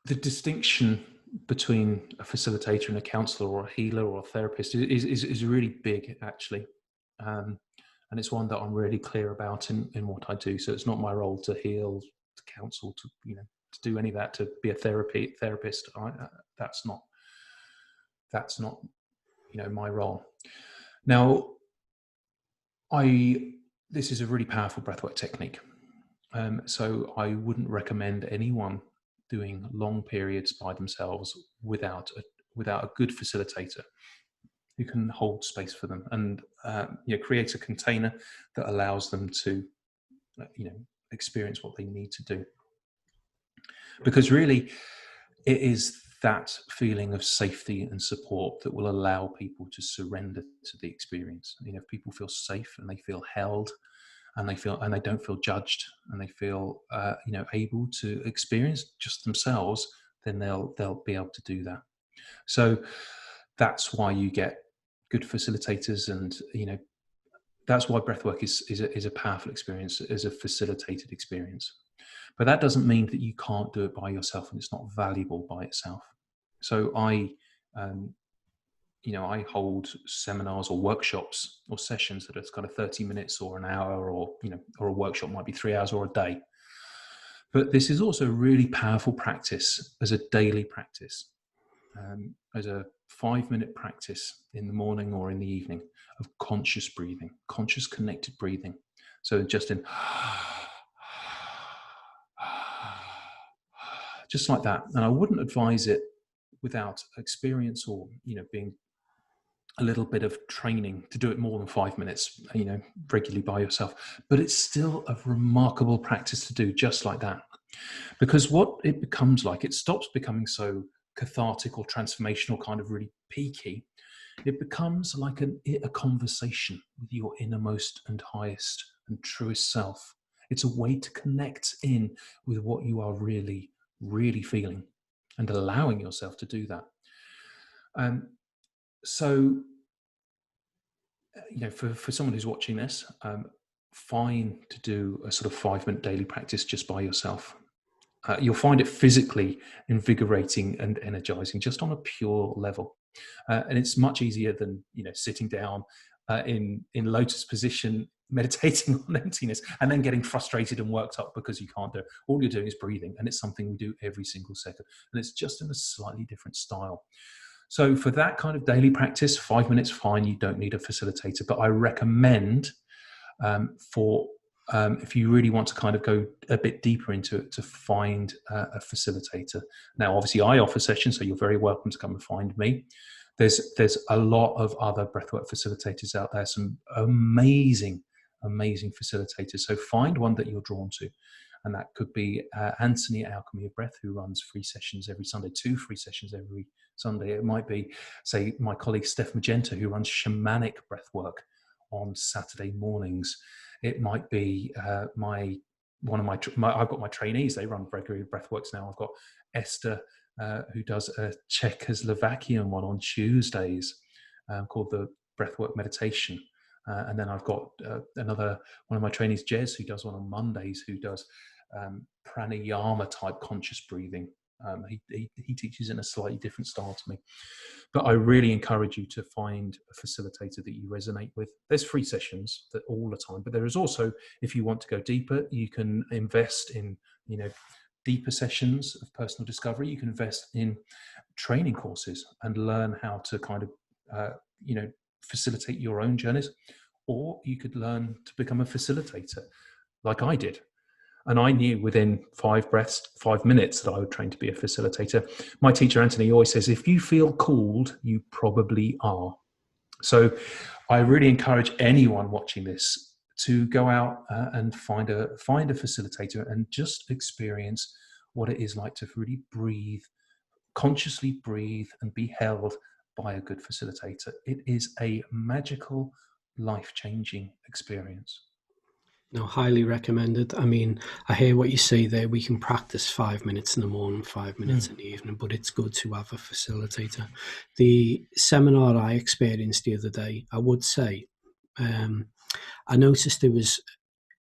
The distinction between a facilitator and a counsellor or a healer or a therapist is really big, actually. And it's one that I'm really clear about in what I do. So it's not my role to heal, to counsel, to do any of that, to be a therapist. That's not my role. Now, this is a really powerful breathwork technique. So I wouldn't recommend anyone doing long periods by themselves without a good facilitator who can hold space for them and create a container that allows them to experience what they need to do. Because really, it is that feeling of safety and support that will allow people to surrender to the experience. If people feel safe and they feel held, and they don't feel judged, and they feel able to experience just themselves, then they'll be able to do that. So that's why you get good facilitators, and that's why breathwork is a powerful experience, is a facilitated experience. But that doesn't mean that you can't do it by yourself and it's not valuable by itself. So I hold seminars or workshops or sessions that are kind of 30 minutes or an hour, or a workshop might be 3 hours or a day. But this is also a really powerful practice as a daily practice, as a 5-minute practice in the morning or in the evening of conscious breathing, conscious connected breathing. So just in, just like that. And I wouldn't advise it without experience or, being a little bit of training to do it more than 5 minutes, regularly by yourself. But it's still a remarkable practice to do just like that. Because what it becomes like, it stops becoming so cathartic or transformational, kind of really peaky. It becomes like a conversation with your innermost and highest and truest self. It's a way to connect in with what you are really, really feeling, and allowing yourself to do that. So, for someone who's watching this, fine to do a sort of 5-minute daily practice just by yourself. You'll find it physically invigorating and energizing, just on a pure level. And it's much easier than sitting down in lotus position, meditating on emptiness, and then getting frustrated and worked up because you can't do it. All you're doing is breathing, and it's something we do every single second, and it's just in a slightly different style. So for that kind of daily practice, 5 minutes, fine. You don't need a facilitator, but I recommend if you really want to kind of go a bit deeper into it, to find a facilitator. Now, obviously, I offer sessions, so you're very welcome to come and find me. There's a lot of other breathwork facilitators out there, some amazing facilitators. So find one that you're drawn to. And that could be Anthony at Alchemy of Breath, who runs free sessions every Sunday, 2 free sessions every Sunday. It might be, say, my colleague Steph Magenta, who runs shamanic breathwork on Saturday mornings. It might be I've got my trainees, they run regular breathworks now. I've got Esther, who does a Czechoslovakian one on Tuesdays, called the Breathwork Meditation. And then I've got another one of my trainees, Jez, who does one on Mondays, who does pranayama type conscious breathing. He teaches in a slightly different style to me. But I really encourage you to find a facilitator that you resonate with. There's free sessions that all the time, but there is also, if you want to go deeper, you can invest in, deeper sessions of personal discovery. You can invest in training courses and learn how to kind of, facilitate your own journeys. Or you could learn to become a facilitator like I did. And I knew within 5 breaths, 5 minutes, that I would train to be a facilitator. My teacher, Anthony, always says, if you feel called, you probably are. So I really encourage anyone watching this to go out and find a facilitator and just experience what it is like to really breathe, consciously breathe, and be held by a good facilitator. It is a magical, life-changing experience. No, highly recommended. I mean, I hear what you say there. We can practice 5 minutes in the morning, 5 minutes in the evening, but it's good to have a facilitator. The seminar I experienced the other day, I would say, I noticed there was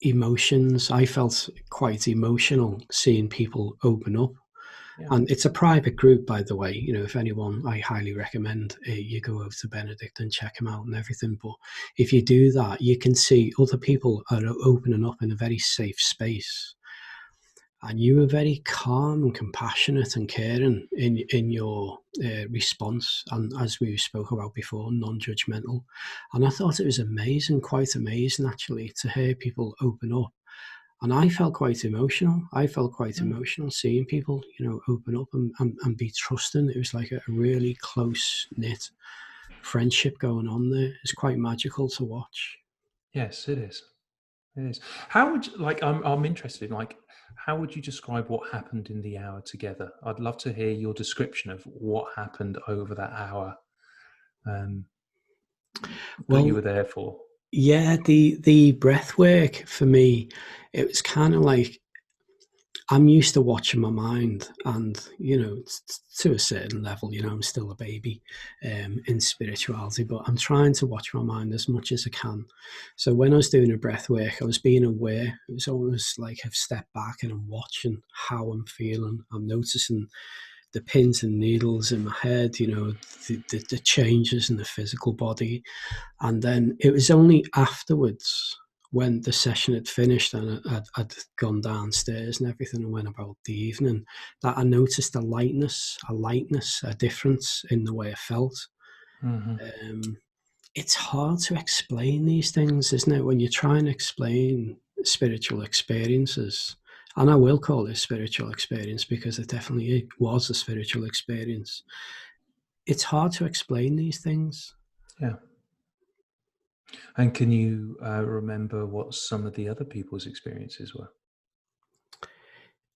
emotions. I felt quite emotional seeing people open up. Yeah. And it's a private group, by the way. If anyone, I highly recommend you go over to Benedict and check him out and everything. But if you do that, you can see other people are opening up in a very safe space. And you were very calm and compassionate and caring in your response. And as we spoke about before, non-judgmental. And I thought it was amazing, quite amazing actually, to hear people open up. And I felt quite emotional. I felt quite emotional seeing people, open up and be trusting. It was like a really close-knit friendship going on there. It's quite magical to watch. Yes, it is. It is. How would you, I'm interested in, how would you describe what happened in the hour together? I'd love to hear your description of what happened over that hour that you were there for. Yeah, the breath work for me, it was kind of like I'm used to watching my mind, and to a certain level, I'm still a baby in spirituality, but I'm trying to watch my mind as much as I can. So when I was doing a breath work, I was being aware. It was almost like I've stepped back and I'm watching how I'm feeling. I'm noticing the pins and needles in my head, the changes in the physical body. And then it was only afterwards, when the session had finished and I'd gone downstairs and everything and went about the evening, that I noticed a lightness, a difference in the way I felt. It's hard to explain these things, isn't it? When you try and explain spiritual experiences, and I will call it a spiritual experience because it definitely was a spiritual experience. It's hard to explain these things. Yeah. And can you remember what some of the other people's experiences were?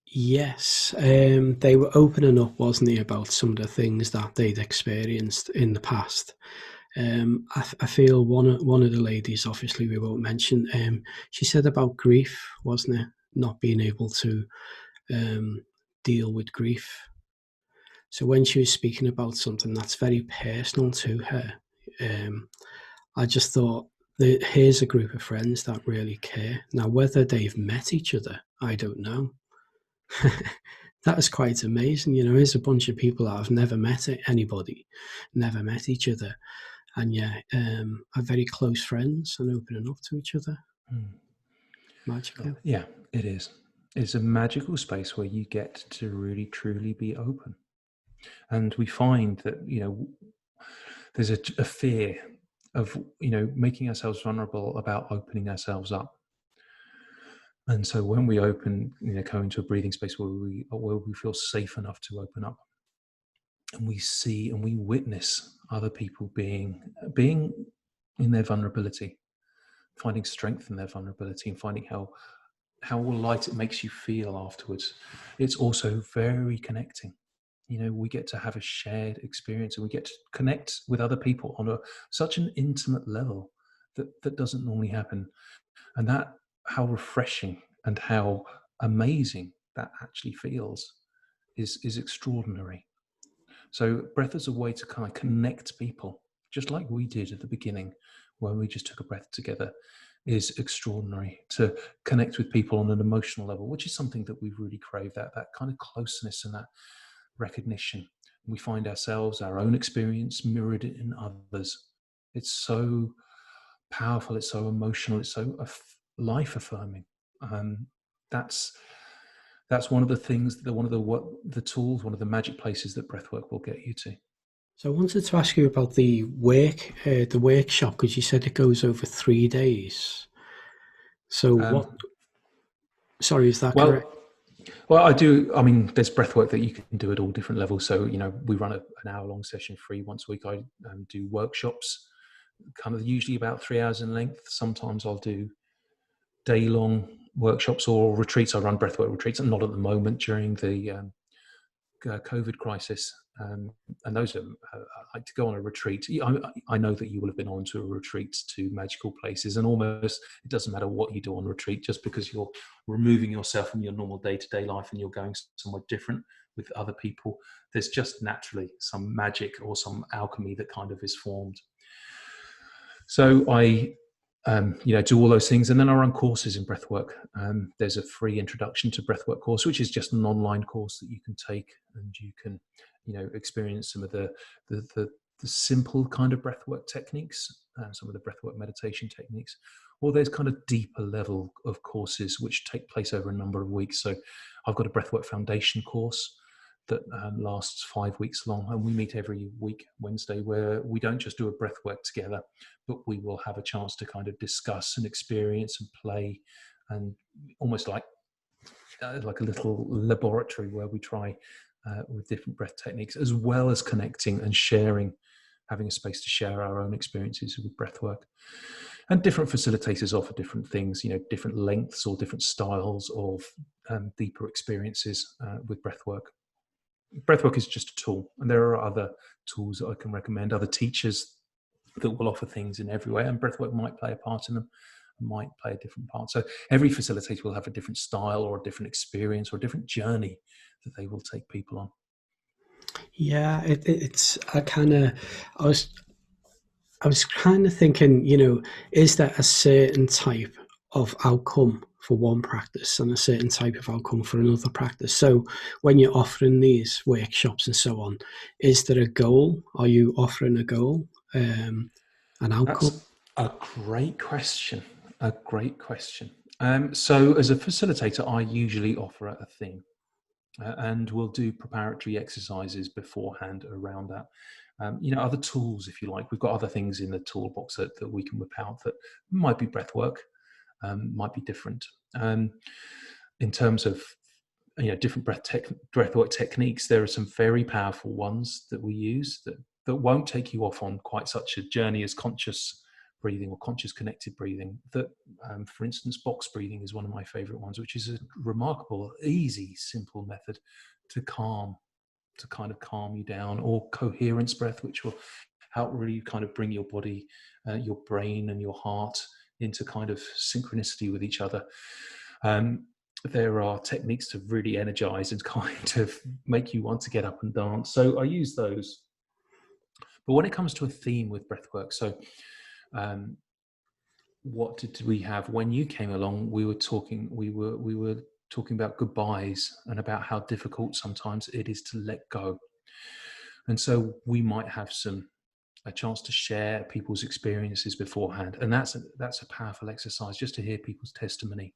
Yes, they were opening up, wasn't they, about some of the things that they'd experienced in the past. I feel one of the ladies, obviously we won't mention, she said about grief, wasn't it? Not being able to deal with grief. So when she was speaking about something that's very personal to her, I just thought, here's a group of friends that really care. Now, whether they've met each other, I don't know. That was quite amazing. Here's a bunch of people that have never met anybody, never met each other, and are very close friends and opening up to each other. Magical. Yeah, it is. It's a magical space where you get to really, truly be open. And we find that, there's a fear of, making ourselves vulnerable, about opening ourselves up. And so when we open, go into a breathing space where we feel safe enough to open up, and we see and we witness other people being in their vulnerability, finding strength in their vulnerability, and finding how light it makes you feel afterwards. It's also very connecting. We get to have a shared experience, and we get to connect with other people on such an intimate level that doesn't normally happen. And that, how refreshing and how amazing that actually feels is extraordinary. So breath is a way to kind of connect people, just like we did at the beginning when we just took a breath together, is extraordinary to connect with people on an emotional level, which is something that we really crave, that kind of closeness and that recognition. We find ourselves, our own experience mirrored in others. It's so powerful, it's so emotional, it's so life affirming. Um, that's that's one of the things, one of the tools, one of the magic places that breathwork will get you to. So I wanted to ask you about the workshop, because you said it goes over 3 days. So what? Um, Sorry, is that correct? well, well, I do. I mean, there's breathwork that you can do at all different levels. So, we run an hour-long session free once a week. I do workshops, kind of usually about 3 hours in length. Sometimes I'll do day-long workshops or retreats. I run breathwork retreats, and not at the moment during the COVID crisis. And those are, like to go on a retreat. I know that you will have been on to a retreat to magical places, and almost it doesn't matter what you do on retreat, just because you're removing yourself from your normal day-to-day life and you're going somewhere different with other people. There's just naturally some magic or some alchemy that kind of is formed. So I do all those things, and then I run courses in breathwork. There's a free introduction to breathwork course, which is just an online course that you can take, and you can, experience some of the simple kind of breathwork techniques, some of the breathwork meditation techniques, or there's kind of deeper level of courses which take place over a number of weeks. So I've got a breathwork foundation course that lasts 5 weeks long, and we meet every week Wednesday, where we don't just do a breathwork together, but we will have a chance to kind of discuss and experience and play, and almost like a little laboratory where we try with different breath techniques, as well as connecting and sharing, having a space to share our own experiences with breathwork. And different facilitators offer different things, different lengths or different styles of deeper experiences with breathwork. Breathwork is just a tool, and there are other tools that I can recommend, other teachers that will offer things in every way, and breathwork might play a part in them, might play a different part. So every facilitator will have a different style or a different experience or a different journey that they will take people on. Yeah, it's I was I was kind of thinking, is there a certain type of outcome for one practice and a certain type of outcome for another practice? So when you're offering these workshops and so on, is there a goal? Are you offering a goal, an outcome? That's a great question. A great question. So as a facilitator, I usually offer a theme. And we'll do preparatory exercises beforehand around that. Other tools, if you like. We've got other things in the toolbox that we can whip out that might be breath work, might be different. In terms of different breathwork techniques, there are some very powerful ones that we use that won't take you off on quite such a journey as conscious breathing or conscious connected breathing. That, for instance, box breathing is one of my favorite ones, which is a remarkable, easy, simple method to kind of calm you down, or coherence breath, which will help really kind of bring your body, your brain and your heart into kind of synchronicity with each other. There are techniques to really energize and kind of make you want to get up and dance. So I use those. But when it comes to a theme with breathwork, so what did we have when you came along? We were talking about goodbyes and about how difficult sometimes it is to let go. And so we might have a chance to share people's experiences beforehand, and that's a powerful exercise, just to hear people's testimony.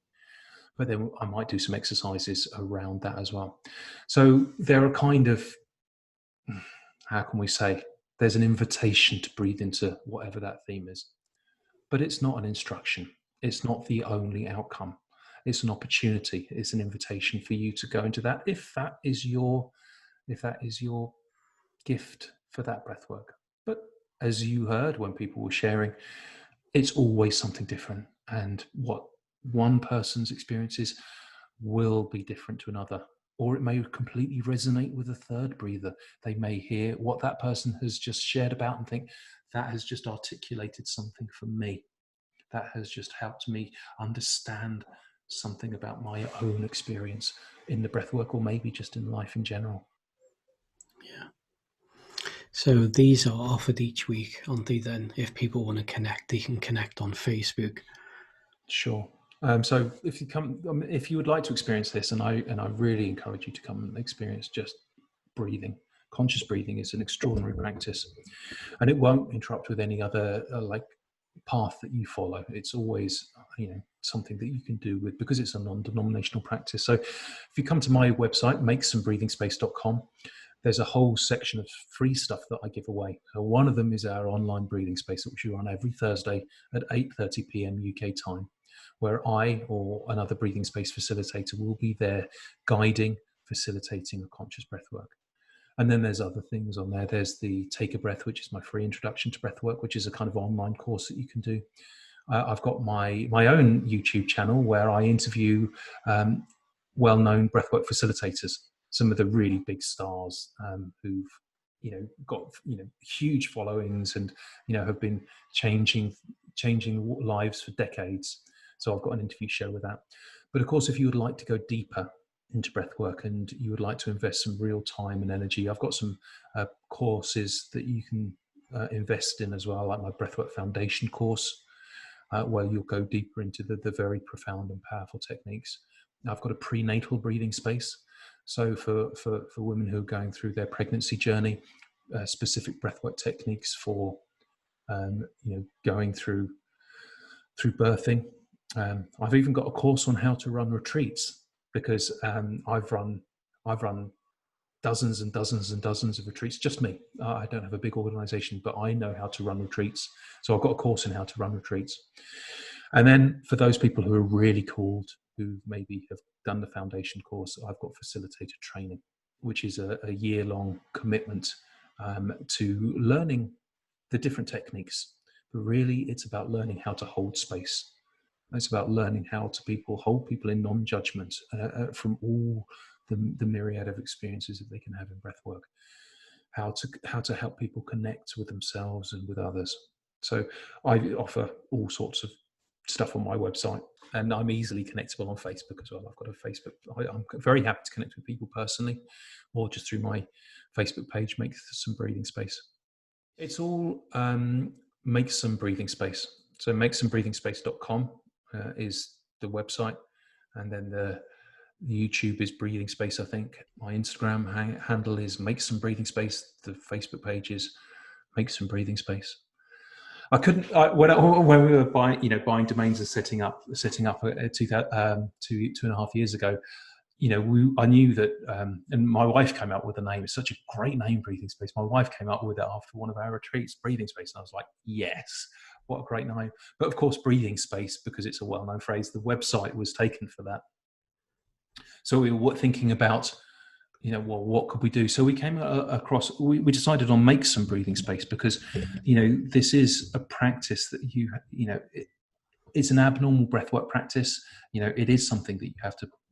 But then I might do some exercises around that as well. So there are kind of, how can we say, there's an invitation to breathe into whatever that theme is. But it's not an instruction. It's not the only outcome. It's an opportunity. It's an invitation for you to go into that, if that is your gift for that breath work. But as you heard when people were sharing, it's always something different. And what one person's experiences will be different to another, or it may completely resonate with a third breather. They may hear what that person has just shared about and think, that has just articulated something for me. that has just helped me understand something about my own experience in the breathwork, or maybe just in life in general. Yeah. So these are offered each week, aren't they? Then, if people want to connect, they can connect on Facebook. Sure. So if you come, if you would like to experience this, and I really encourage you to come and experience just breathing. Conscious breathing is an extraordinary practice, and it won't interrupt with any other like path that you follow. It's always something that you can do with, because it's a non-denominational practice. So if you come to my website, makesomebreathingspace.com, there's a whole section of free stuff that I give away. So one of them is our online breathing space, which we run every Thursday at 8:30 p.m. UK time, where I or another breathing space facilitator will be there guiding, facilitating a conscious breath work. And then there's other things on there. There's the Take a Breath, which is my free introduction to breathwork, which is a kind of online course that you can do. I've got my own YouTube channel where I interview well-known breathwork facilitators, some of the really big stars who've got huge followings and have been changing lives for decades. So I've got an interview show with that. But of course, if you would like to go deeper into breathwork and you would like to invest some real time and energy, I've got some courses that you can invest in as well, like my Breathwork Foundation course, where you'll go deeper into the very profound and powerful techniques. I've got a prenatal breathing space. So for women who are going through their pregnancy journey, specific breathwork techniques for going through birthing. I've even got a course on how to run retreats, because I've run dozens and dozens and dozens of retreats. Just me. I don't have a big organization, but I know how to run retreats. So I've got a course in how to run retreats. And then for those people who are really called, who maybe have done the foundation course, I've got facilitator training, which is a year-long commitment to learning the different techniques. But really, it's about learning how to hold space. It's about learning how to hold people in non-judgment from all the myriad of experiences that they can have in breathwork. How to help people connect with themselves and with others. So I offer all sorts of stuff on my website, and I'm easily connectable on Facebook as well. I've got a Facebook. I'm very happy to connect with people personally, or just through my Facebook page, Make Some Breathing Space. It's all Make Some Breathing Space. So makesomebreathingspace.com is the website, and then the YouTube is Breathing Space, I think. My Instagram handle is Make Some Breathing Space. The Facebook page is Make Some Breathing Space. I couldn't when we were buying domains and setting up 2.5 years ago. I knew that, and my wife came up with the name. It's such a great name, Breathing Space. My wife came up with it after one of our retreats, Breathing Space, and I was like, yes, what a great name. But of course, Breathing Space, because it's a well-known phrase, the website was taken for that. So we were thinking about, well, what could we do? So we came across, we decided on Make Some Breathing Space, because, this is a practice that it's an abnormal breathwork practice. It is something that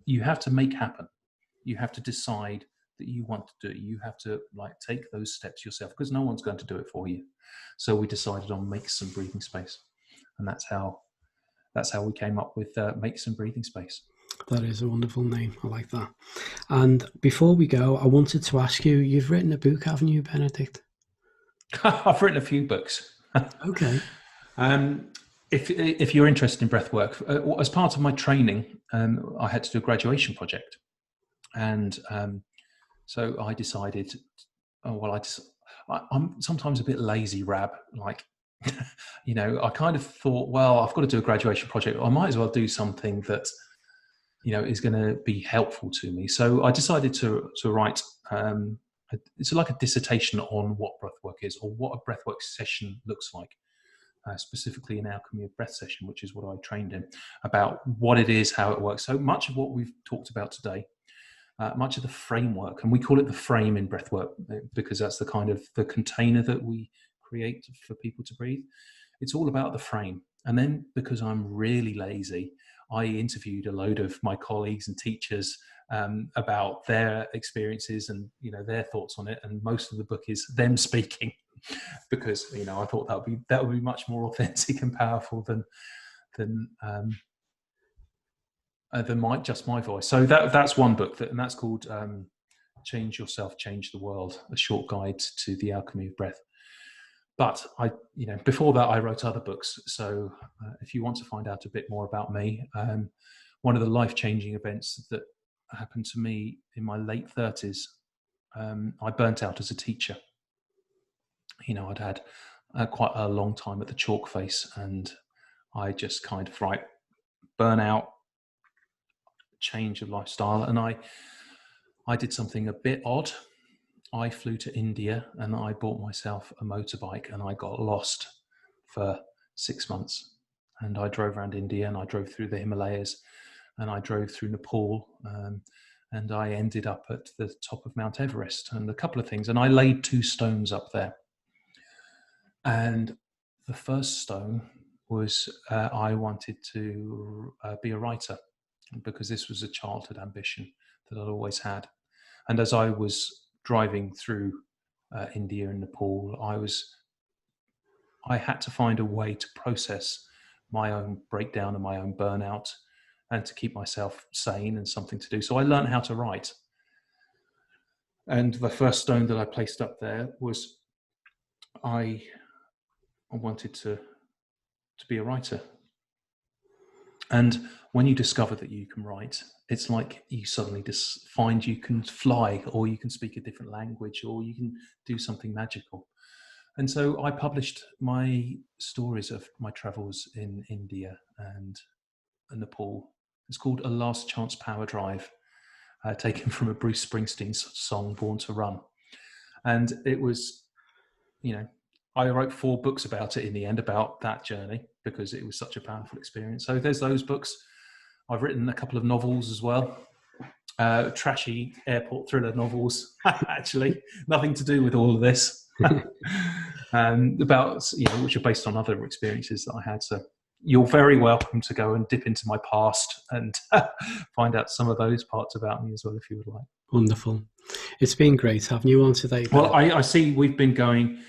you have to make happen. You have to decide that you want to do it. You have to take those steps yourself, because no one's going to do it for you. So we decided on Make Some Breathing Space, and that's how we came up with Make Some Breathing Space. That is a wonderful name. I like that. And before we go, I wanted to ask you, you've written a book, haven't you, Benedict? I've written a few books. Okay. If you're interested in breathwork, as part of my training, I had to do a graduation project. And so I decided, I'm sometimes a bit lazy, Rab. I kind of thought, well, I've got to do a graduation project. I might as well do something that, is going to be helpful to me. So I decided to write, it's like a dissertation on what breathwork is, or what a breathwork session looks like. Specifically an Alchemy of Breath session, which is what I trained in, about what it is, how it works. So much of what we've talked about today, much of the framework, and we call it the frame in breathwork because that's the kind of the container that we create for people to breathe. It's all about the frame. And then, because I'm really lazy, I interviewed a load of my colleagues and teachers about their experiences and their thoughts on it. And most of the book is them speaking, because I thought that would be much more authentic and powerful than than my voice. So that's one book, and that's called Change Yourself, Change the World: A Short Guide to the Alchemy of Breath. But before that, I wrote other books. So if you want to find out a bit more about me, one of the life-changing events that happened to me in my late 30s, I burnt out as a teacher. I'd had quite a long time at the chalk face, and I just kind of burnout, change of lifestyle, and I did something a bit odd. I flew to India and I bought myself a motorbike, and I got lost for 6 months. And I drove around India, and I drove through the Himalayas, and I drove through Nepal, and I ended up at the top of Mount Everest, and a couple of things. And I laid 2 stones up there. And the first stone was I wanted to be a writer, because this was a childhood ambition that I'd always had. And as I was driving through India and Nepal, I had to find a way to process my own breakdown and my own burnout, and to keep myself sane and something to do. So I learned how to write. And the first stone that I placed up there was I wanted to be a writer. And when you discover that you can write, it's like you suddenly just find you can fly, or you can speak a different language, or you can do something magical. And so I published my stories of my travels in India and Nepal. It's called A Last Chance Power Drive, taken from a Bruce Springsteen song, Born to Run. And it was, I wrote 4 books about it in the end, about that journey, because it was such a powerful experience. So there's those books. I've written a couple of novels as well, trashy airport thriller novels, actually, nothing to do with all of this, about, which are based on other experiences that I had. So you're very welcome to go and dip into my past and find out some of those parts about me as well, if you would like. Wonderful. It's been great having you on today, Ben. Well, I see we've been going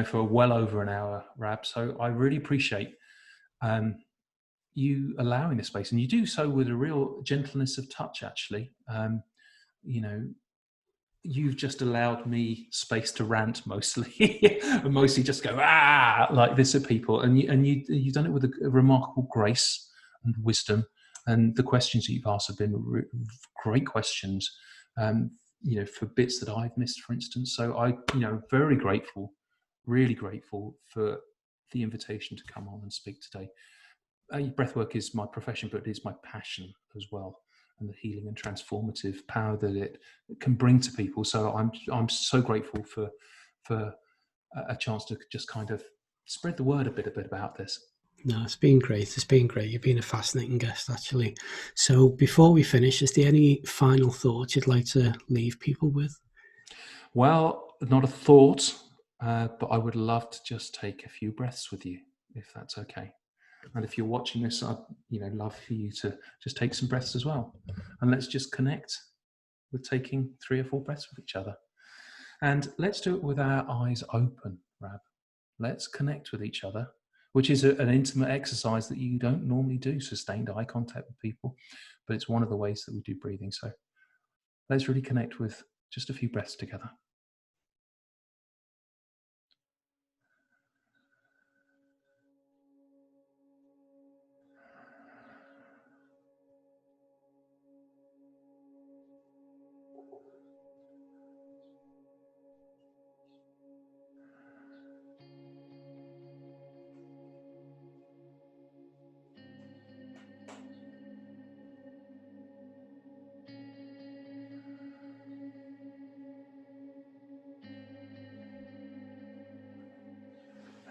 for well over an hour, Rab. So I really appreciate you allowing the space, and you do so with a real gentleness of touch, actually. You've just allowed me space to rant mostly, and mostly just go like this at people, and you've done it with a remarkable grace and wisdom. And the questions that you've asked have been great questions, for bits that I've missed, for instance. So I, very grateful, really grateful for the invitation to come on and speak today. Breathwork is my profession, but it is my passion as well, and the healing and transformative power that it can bring to people. So I'm so grateful for a chance to just kind of spread the word a bit about this. No, it's been great. It's been great. You've been a fascinating guest, actually. So before we finish, is there any final thoughts you'd like to leave people with? Well, not a thought, but I would love to just take a few breaths with you, if that's okay. And if you're watching this, I'd love for you to just take some breaths as well. And let's just connect with taking 3 or 4 breaths with each other. And let's do it with our eyes open, Rab. Let's connect with each other, which is an intimate exercise that you don't normally do, sustained eye contact with people. But it's one of the ways that we do breathing. So let's really connect with just a few breaths together.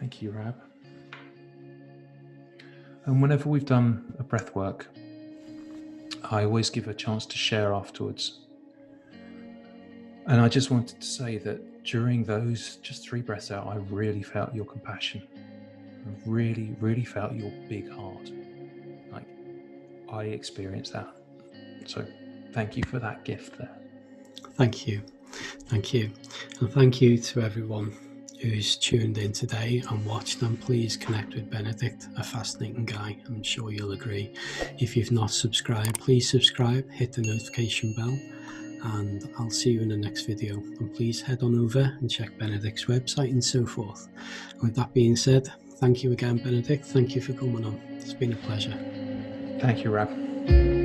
Thank you, Rab. And whenever we've done a breath work, I always give a chance to share afterwards. And I just wanted to say that during those just 3 breaths out, I really felt your compassion. I really, really felt your big heart. Like, I experienced that. So thank you for that gift there. Thank you. Thank you. And thank you to everyone who's tuned in today and watched them, please connect with Benedict, a fascinating guy. I'm sure you'll agree. If you've not subscribed, please subscribe, hit the notification bell, and I'll see you in the next video. And please head on over and check Benedict's website and so forth. With that being said, thank you again, Benedict. Thank you for coming on. It's been a pleasure. Thank you, Rab.